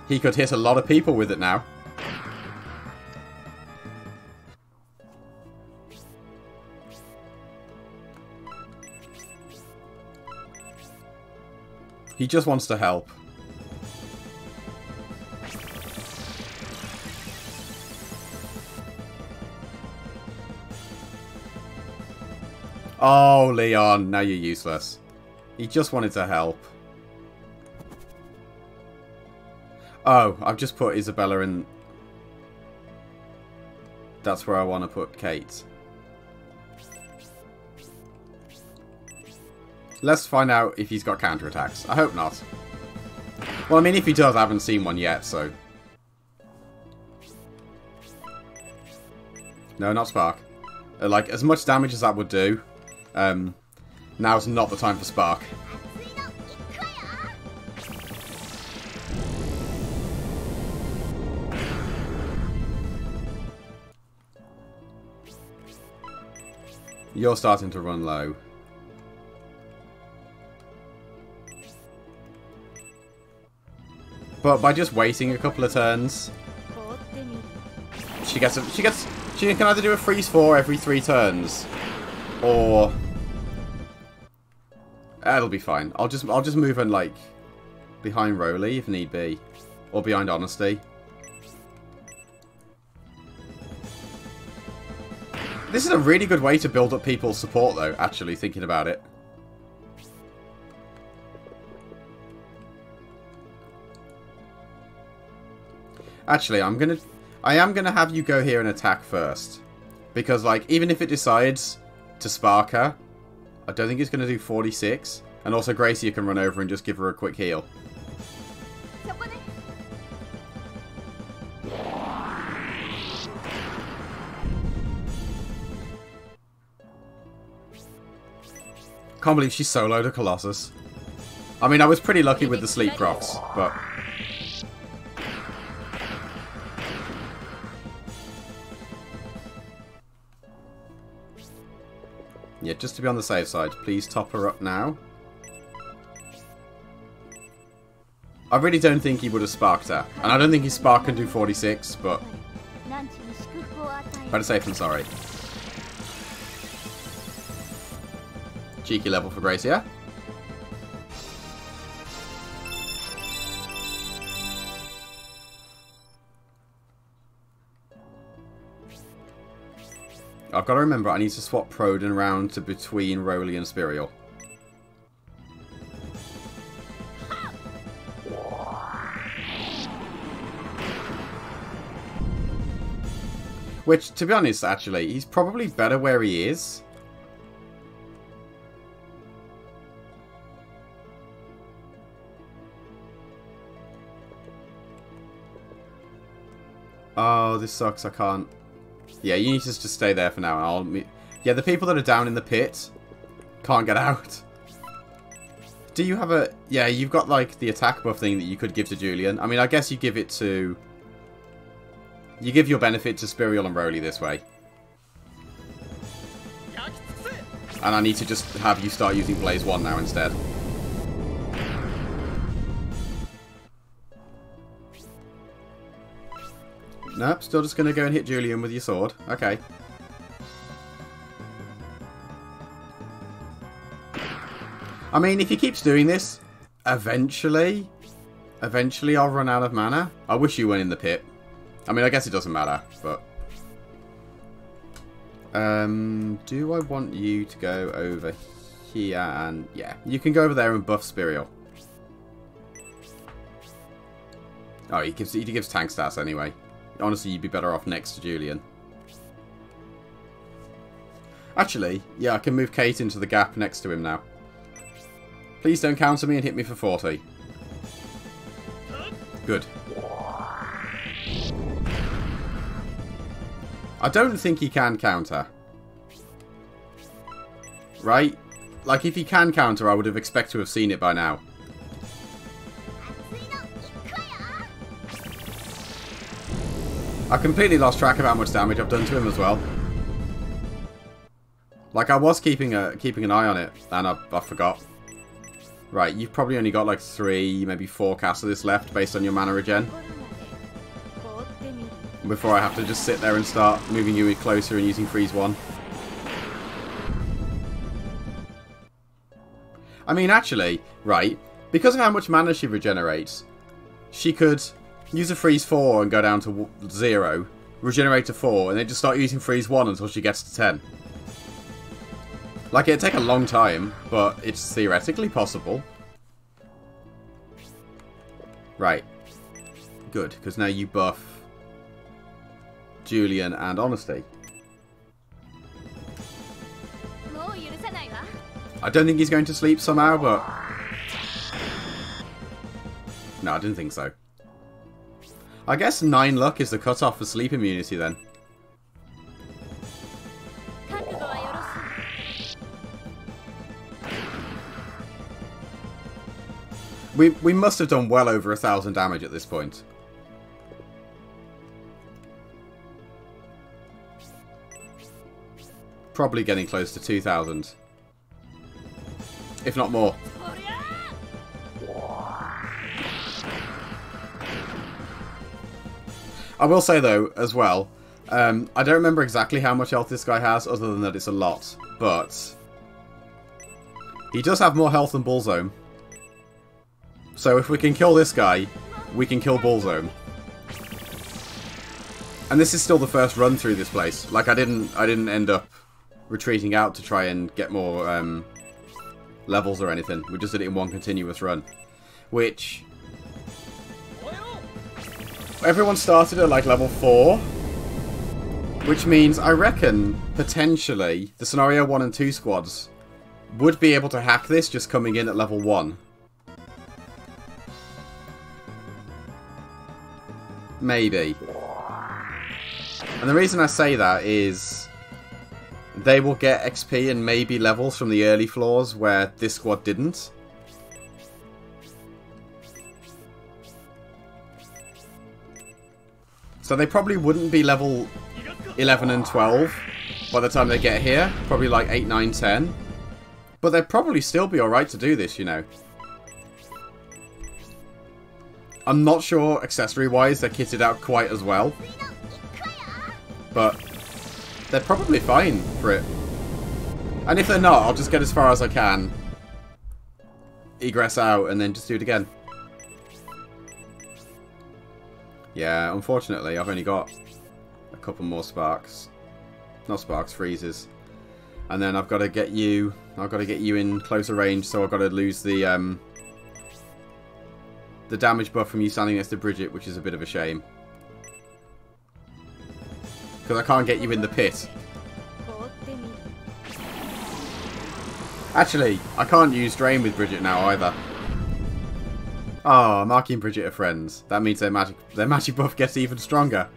He could hit a lot of people with it now. He just wants to help. Oh, Leon, now you're useless. He just wanted to help. Oh, I've just put Isabella in... That's where I want to put Kate. Let's find out if he's got counterattacks. I hope not. Well, I mean, if he does, I haven't seen one yet, so... No, not Spark. Like, as much damage as that would do, now's not the time for Spark. You're starting to run low. But by just waiting a couple of turns, she can either do a freeze 4 every 3 turns, or it'll be fine. I'll just move in like behind Roly if need be, or behind Honesty. This is a really good way to build up people's support, though. Actually, thinking about it. Actually, I am gonna have you go here and attack first, because like even if it decides to spark her, I don't think it's gonna do 46. And also Gracie can run over and just give her a quick heal. Can't believe she soloed a Colossus. I mean, I was pretty lucky with the sleep procs, but... Yeah, just to be on the safe side, please top her up now. I really don't think he would have sparked her. And I don't think his spark can do 46, but... better safe than sorry. Cheeky level for Gracia. I've got to remember I need to swap Proden around to between Roly and Spirial. Which, to be honest, actually, he's probably better where he is. Oh, this sucks. I can't. Yeah, you need to just stay there for now. Yeah, the people that are down in the pit can't get out. Do you have a... Yeah, you've got, like, the attack buff thing that you could give to Julian. I mean, I guess you give it to... You give your benefit to Spirial and Roly this way. And I need to just have you start using Blaze 1 now instead. Nope, still just going to go and hit Julian with your sword. Okay. I mean, if he keeps doing this, eventually I'll run out of mana. I wish you weren't in the pit. I mean, I guess it doesn't matter, but... do I want you to go over here and... Yeah, you can go over there and buff Spirial. Oh, he gives tank stats anyway. Honestly, you'd be better off next to Julian. Actually, yeah, I can move Kate into the gap next to him now. Please don't counter me and hit me for 40. Good. I don't think he can counter. Right? Like, if he can counter, I would have expected to have seen it by now. I completely lost track of how much damage I've done to him as well. Like, I was keeping an eye on it, and I forgot. Right, you've probably only got like 3, maybe 4 casts of this left based on your mana regen. Before I have to just sit there and start moving you closer and using freeze 1. I mean, actually, right, because of how much mana she regenerates, she could use a freeze 4 and go down to 0, regenerate to 4, and then just start using freeze 1 until she gets to 10. Like, it'd take a long time, but it's theoretically possible. Right. Good, because now you buff Julian and Honesty. I don't think he's going to sleep somehow, but... No, I didn't think so. I guess 9 luck is the cutoff for sleep immunity then. We must have done well over 1,000 damage at this point. Probably getting close to 2,000. If not more. I will say though, as well, I don't remember exactly how much health this guy has, other than that it's a lot. But he does have more health than Bullzone. So if we can kill this guy, we can kill Bullzone. And this is still the first run through this place. Like I didn't end up retreating out to try and get more levels or anything. We just did it in one continuous run. Which everyone started at like level 4. Which means I reckon potentially the scenario 1 and 2 squads would be able to hack this just coming in at level 1. Maybe. And the reason I say that is they will get XP and maybe levels from the early floors where this squad didn't. So they probably wouldn't be level 11 and 12 by the time they get here. Probably like 8, 9, 10. But they'd probably still be alright to do this, you know. I'm not sure, accessory-wise, they're kitted out quite as well. But they're probably fine for it. And if they're not, I'll just get as far as I can. Egress out, and then just do it again. Yeah, unfortunately, I've only got a couple more sparks. Not sparks, freezes. And then I've got to get you in closer range, so I've got to lose the damage buff from you standing next to Bridget, which is a bit of a shame. Because I can't get you in the pit. Actually, I can't use Drain with Bridget now either. Oh, Marky and Bridget are friends. That means their magic buff gets even stronger.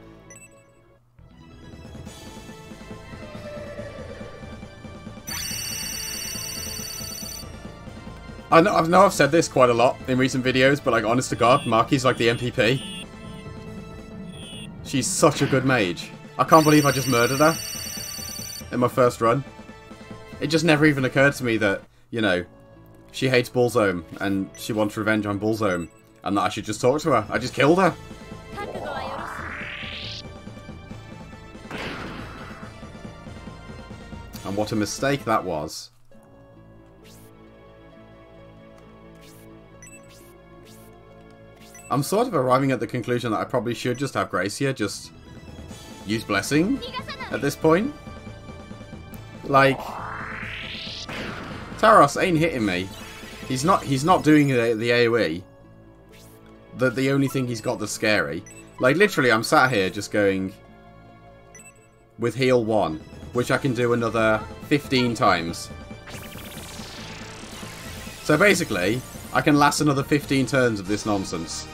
I know I've said this quite a lot in recent videos, but like, honest to God, Marky's like the MPP. She's such a good mage. I can't believe I just murdered her in my first run. It just never even occurred to me that, you know, she hates Bullzone and she wants revenge on Bullzone and that I should just talk to her. I just killed her. And what a mistake that was. I'm sort of arriving at the conclusion that I probably should just have Gracia just use Blessing at this point. Like, Taros ain't hitting me. He's not doing the AoE. The only thing he's got that's scary. Like, literally, I'm sat here just going with heal 1, which I can do another 15 times. So basically, I can last another 15 turns of this nonsense.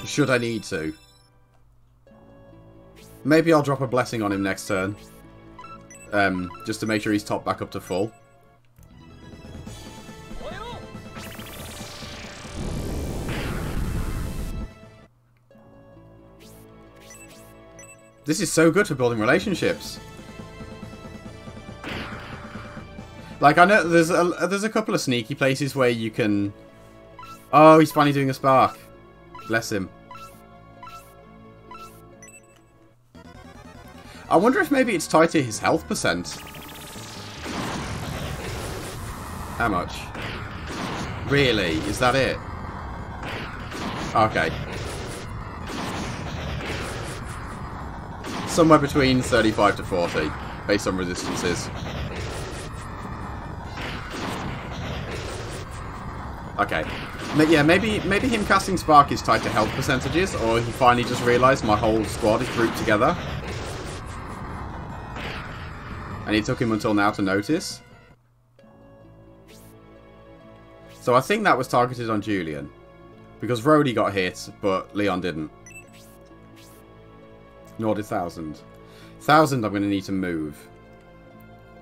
Should I need to. Maybe I'll drop a Blessing on him next turn. Just to make sure he's topped back up to full. This is so good for building relationships. Like, I know there's a couple of sneaky places where you can... Oh, he's finally doing a spark. Bless him. I wonder if maybe it's tied to his health percent. How much? Really? Is that it? Okay. Somewhere between 35 to 40. based on resistances. Okay. Yeah, maybe him casting Spark is tied to health percentages, or he finally just realised my whole squad is grouped together. And it took him until now to notice. So I think that was targeted on Julian. Because Rhodey got hit, but Leon didn't. Nor did 1000. 1000 I'm going to need to move.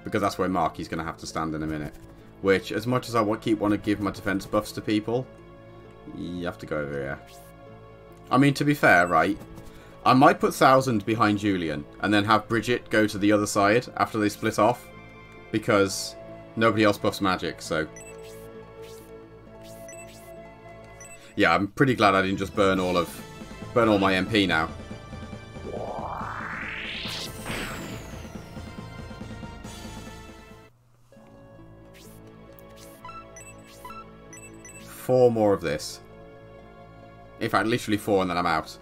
Because that's where Marky's going to have to stand in a minute. Which, as much as I want to give my defense buffs to people, you have to go over here. I mean, to be fair, right, I might put 1000 behind Julian, and then have Bridget go to the other side after they split off. Because nobody else buffs magic, so... Yeah, I'm pretty glad I didn't just burn all my MP now. Four more of this. In fact, literally 4 and then I'm out.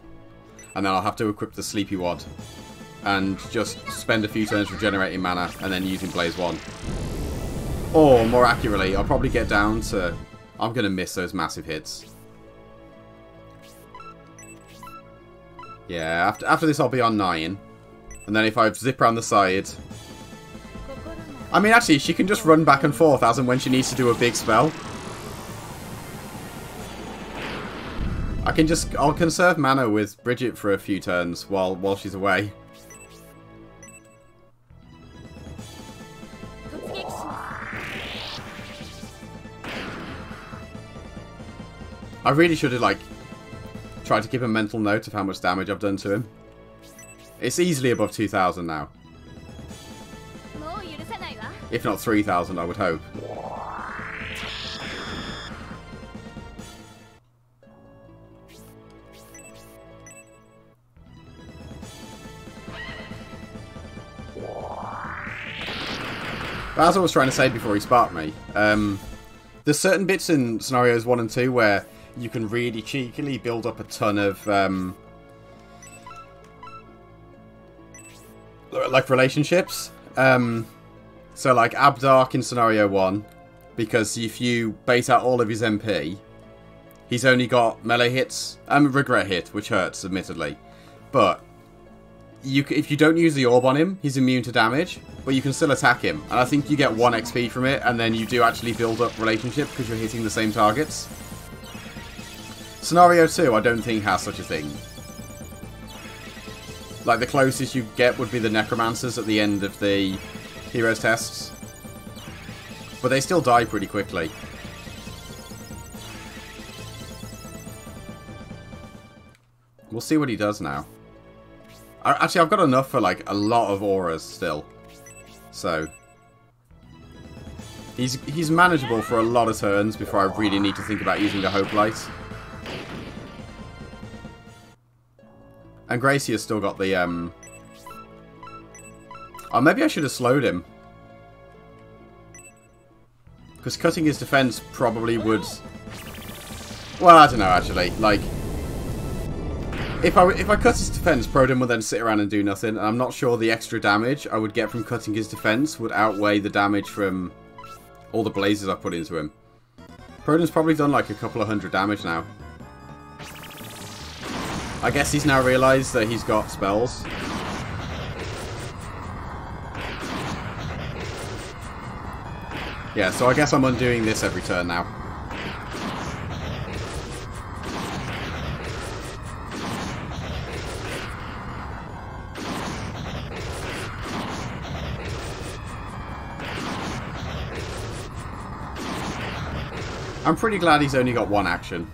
And then I'll have to equip the Sleepy Wad. And just spend a few turns regenerating mana and then using Blaze 1. Or, more accurately, I'll probably get down to... I'm going to miss those massive hits. Yeah, after this I'll be on 9. And then if I zip around the side... I mean, actually, she can just run back and forth as and when she needs to do a big spell. I'll conserve mana with Bridget for a few turns while she's away. I really should have, like, tried to keep a mental note of how much damage I've done to him. It's easily above 2,000 now. If not 3,000, I would hope. But as I was trying to say before he sparked me, there's certain bits in scenarios 1 and 2 where you can really cheekily build up a ton of like relationships. So like Abdark in scenario 1, because if you bait out all of his MP, he's only got melee hits and regret hit, which hurts admittedly, but if you don't use the orb on him, he's immune to damage, but you can still attack him. And I think you get 1 XP from it, and then you do actually build up relationship because you're hitting the same targets. Scenario 2, I don't think has such a thing. Like, the closest you get would be the Necromancers at the end of the Heroes tests. But they still die pretty quickly. We'll see what he does now. Actually, I've got enough for, like, a lot of auras still. So... He's manageable for a lot of turns before I really need to think about using the Hope Light. And Gracie has still got the, Oh, maybe I should have slowed him. Because cutting his defense probably would... Well, I don't know, actually. Like... If I cut his defense, Proden would then sit around and do nothing, and I'm not sure the extra damage I would get from cutting his defense would outweigh the damage from all the blazes I put into him. Proden's probably done like a couple of 100 damage now. I guess he's now realised that he's got spells. Yeah, so I guess I'm undoing this every turn now. I'm pretty glad he's only got 1 action.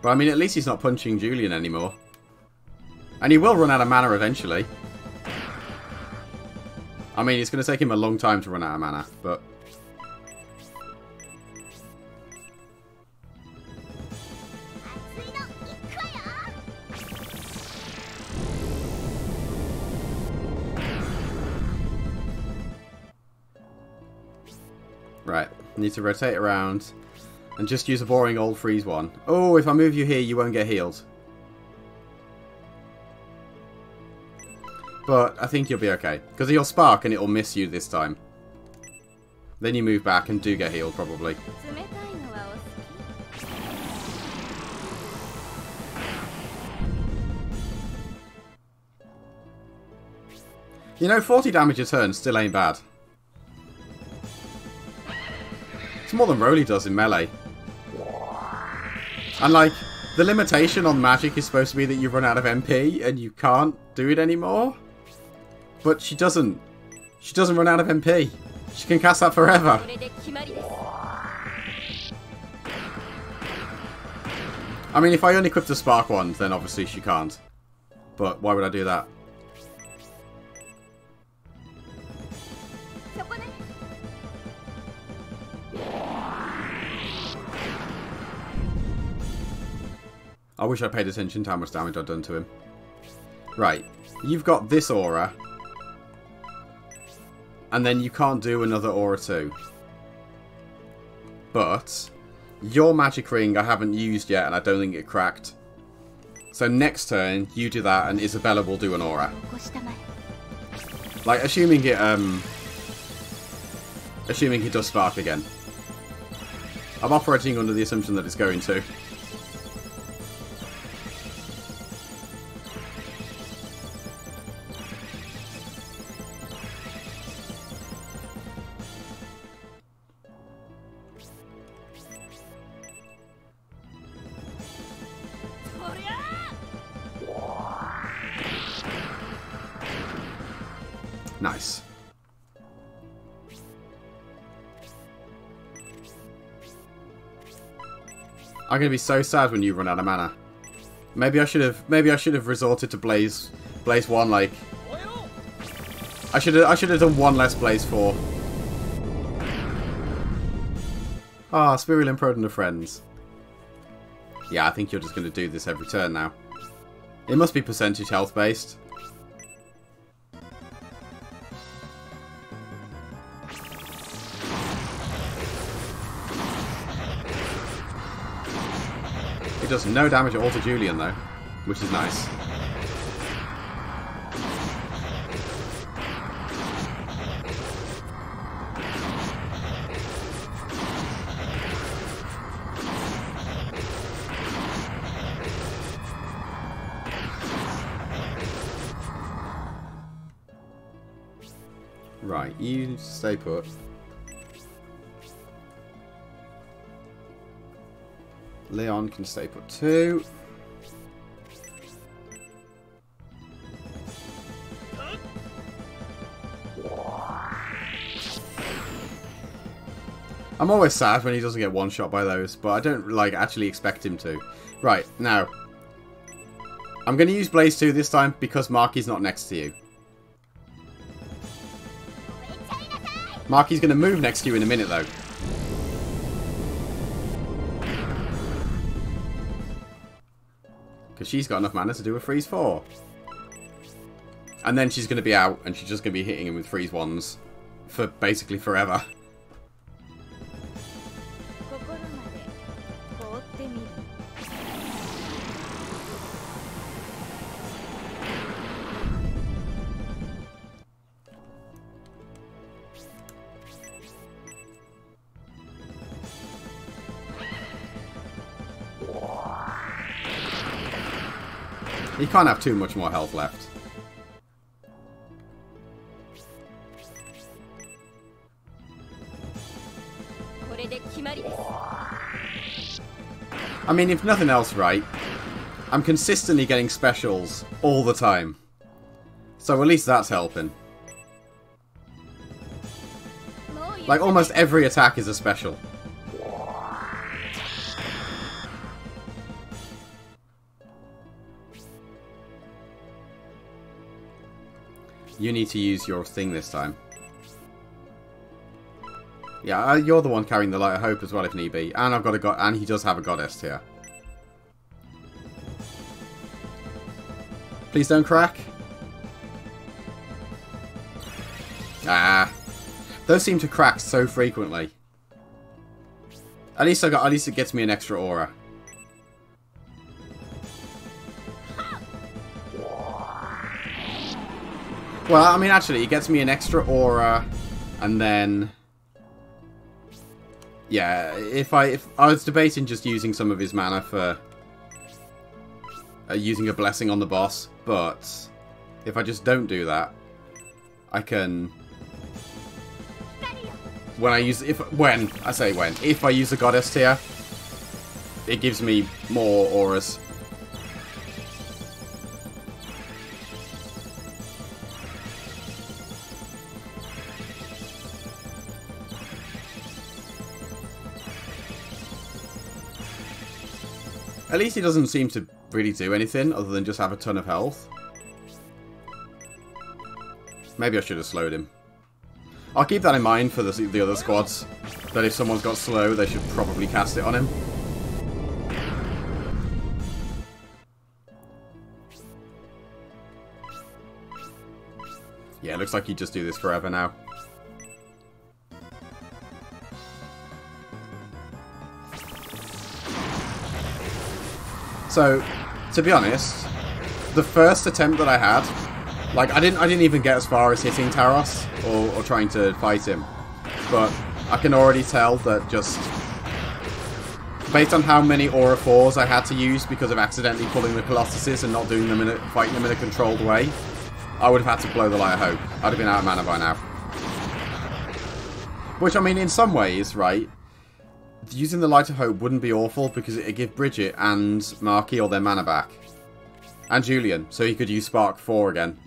But I mean, at least he's not punching Julian anymore. And he will run out of mana eventually. I mean, it's going to take him a long time to run out of mana, but... Right, need to rotate around And just use a boring old freeze one. Oh, if I move you here, you won't get healed. But I think you'll be okay. Because he'll spark and it'll miss you this time. Then you move back and do get healed, probably. You know, 40 damage a turn still ain't bad. It's more than Roly does in melee. And like, the limitation on magic is supposed to be that you run out of MP and you can't do it anymore. But she doesn't. She doesn't run out of MP. She can cast that forever. I mean, if I only equip the Spark Wand, then obviously she can't. But why would I do that? I wish I paid attention to how much damage I'd done to him. Right, you've got this aura. And then you can't do another aura too. But your magic ring I haven't used yet and I don't think it cracked. So next turn, you do that and Isabella will do an aura. Like, assuming it does spark again. I'm operating under the assumption that it's going to. Nice. I'm gonna be so sad when you run out of mana. Maybe I should have resorted to Blaze 1. Like, I should have done one less Blaze 4. Ah, Spirulin Prod and the friends. Yeah, I think you're just gonna do this every turn now. It must be percentage health based. It does no damage at all to Julian though, which is nice. Right, you stay put. Leon can stay put too. I'm always sad when he doesn't get one shot by those, but I don't like actually expect him to. Right, now I'm going to use Blaze 2 this time because Marky's not next to you. Marky's going to move next to you in a minute though. Because she's got enough mana to do a freeze 4. And then she's going to be out and she's just going to be hitting him with freeze 1s for basically forever. He can't have too much more health left. I mean, if nothing else, right, I'm consistently getting specials all the time. So at least that's helping. Like, almost every attack is a special. You need to use your thing this time. Yeah, you're the one carrying the Light of Hope as well, if need be. And I've got a god, and he does have a goddess here. Please don't crack. Ah, those seem to crack so frequently. At least it gets me an extra aura. Well, I mean, actually, it gets me an extra aura, and then... Yeah, if I was debating just using some of his mana for... using a blessing on the boss, but... If I just don't do that, I can... If I use the Goddess tier, it gives me more auras. At least he doesn't seem to really do anything other than just have a ton of health. Maybe I should have slowed him. I'll keep that in mind for the other squads. That if someone's got slow, they should probably cast it on him. Yeah, it looks like you just do this forever now. So, to be honest, the first attempt that I had, like I didn't even get as far as hitting Taros or trying to fight him, but I can already tell that just based on how many Aura 4s I had to use because of accidentally pulling the Colossuses and not doing them fighting them in a controlled way, I would have had to blow the Light of Hope. I'd have been out of mana by now. Which, I mean, in some ways, right, using the Light of Hope wouldn't be awful because it'd give Bridget and Marky all their mana back. And Julian, so he could use Spark 4 again.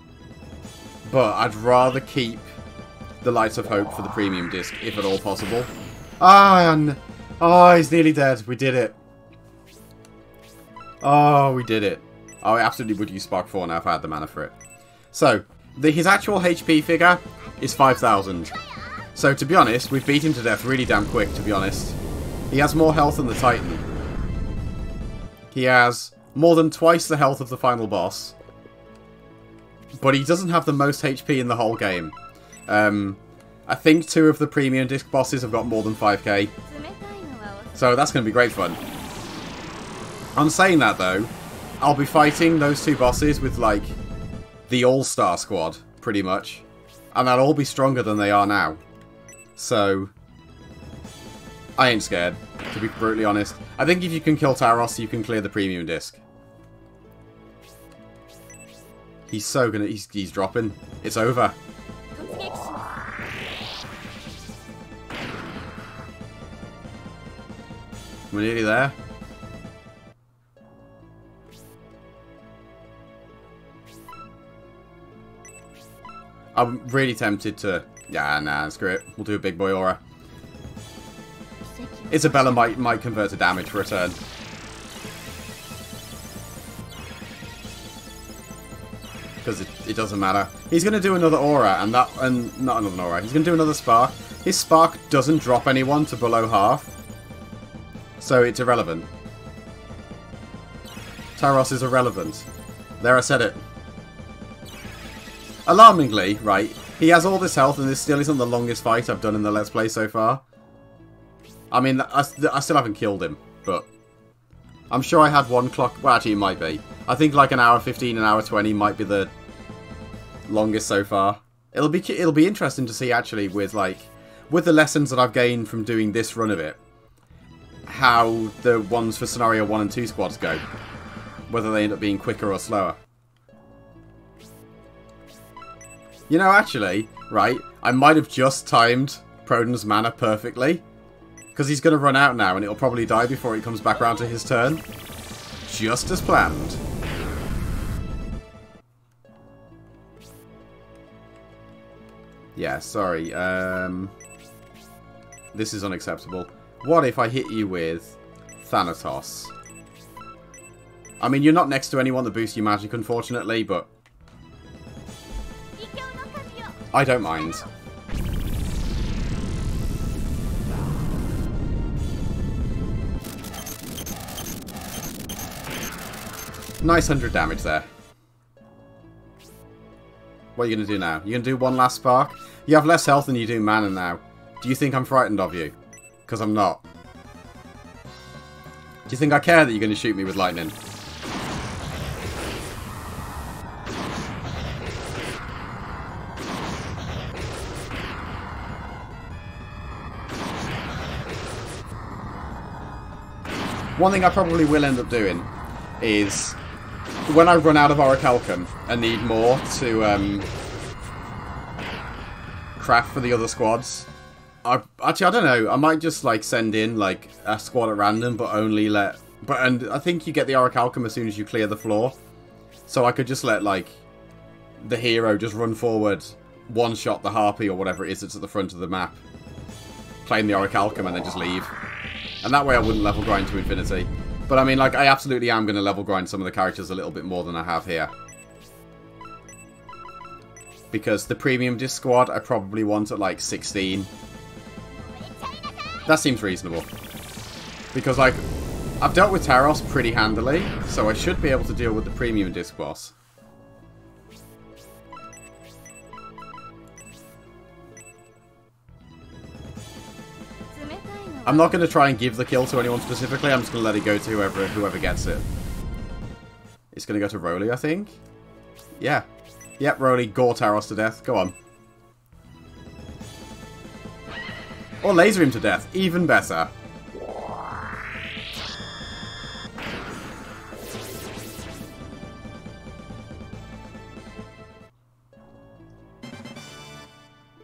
But I'd rather keep the Light of Hope for the premium disc, if at all possible. Oh, he's nearly dead. We did it. Oh, we did it. Oh, I absolutely would use Spark 4 now if I had the mana for it. So, his actual HP figure is 5,000. So, to be honest, we've beat him to death really damn quick, to be honest. He has more health than the Titan. He has more than twice the health of the final boss. But he doesn't have the most HP in the whole game. I think 2 of the premium disc bosses have got more than 5k. So that's going to be great fun. On saying that though, I'll be fighting those 2 bosses with like the all-star squad, pretty much. And they'll all be stronger than they are now. So I ain't scared, to be brutally honest. I think if you can kill Taros, you can clear the premium disc. He's so gonna... He's dropping. It's over. We're nearly there. I'm really tempted to... Yeah, nah, screw it. We'll do a big boy aura. Isabella might convert to damage for a turn. Because it doesn't matter. He's going to do another aura, and not another aura. He's going to do another spark. His spark doesn't drop anyone to below half. So it's irrelevant. Taros is irrelevant. There, I said it. Alarmingly, right, he has all this health and this still isn't the longest fight I've done in the Let's Play so far. I mean, I still haven't killed him, but I'm sure I had one clock. Well, actually, it might be. I think like an hour 15, an hour 20 might be the longest so far. It'll be interesting to see actually with the lessons that I've gained from doing this run of it, how the ones for scenario 1 and 2 squads go, whether they end up being quicker or slower. You know, actually, right, I might have just timed Proden's mana perfectly. Because he's going to run out now and it'll probably die before he comes back around to his turn. Just as planned. Yeah, sorry. This is unacceptable. What if I hit you with Thanatos? I mean, you're not next to anyone that boosts your magic, unfortunately, but I don't mind. Nice 100 damage there. What are you going to do now? You're going to do one last spark? You have less health than you do mana now. Do you think I'm frightened of you? Because I'm not. you think I care that you're going to shoot me with lightning? One thing I probably will end up doing is when I run out of Orichalcum and need more to craft for the other squads. Actually, I don't know. I might just like send in like a squad at random, but only let. And I think you get the Orichalcum as soon as you clear the floor. So I could just let like the hero just run forward, one shot the harpy or whatever it is that's at the front of the map, claim the Orichalcum, and then just leave. And that way I wouldn't level grind to infinity. But I mean, like, I absolutely am going to level grind some of the characters a little bit more than I have here. Because the premium disc squad I probably want at like 16. That seems reasonable. Because, like, I've dealt with Taros pretty handily, so I should be able to deal with the premium disc boss. I'm not going to try and give the kill to anyone specifically, I'm just going to let it go to whoever gets it. It's going to go to Roly, I think? Yeah. Yep, Roly, gore Taros to death. Go on. Or laser him to death. Even better.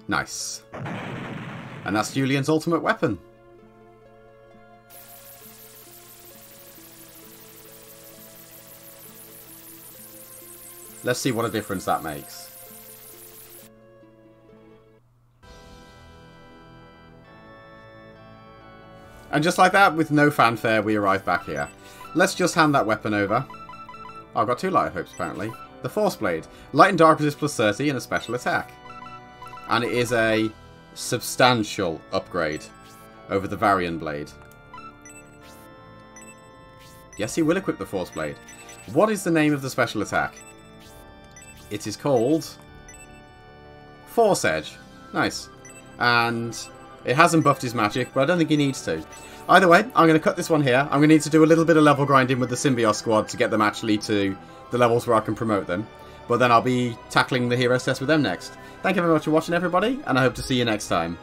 Nice. And that's Julian's ultimate weapon. Let's see what a difference that makes. And just like that, with no fanfare, we arrive back here. Let's just hand that weapon over. Oh, I've got 2 Light Hopes, apparently. The Force Blade. Light and Dark resist plus 30 and a special attack. And it is a substantial upgrade over the Varian Blade. Yes, he will equip the Force Blade. What is the name of the special attack? It is called Force Edge. Nice. And it hasn't buffed his magic, but I don't think he needs to. Either way, I'm going to cut this one here. I'm going to need to do a little bit of level grinding with the Symbios squad to get them actually to the levels where I can promote them. But then I'll be tackling the Heroes test with them next. Thank you very much for watching, everybody, and I hope to see you next time.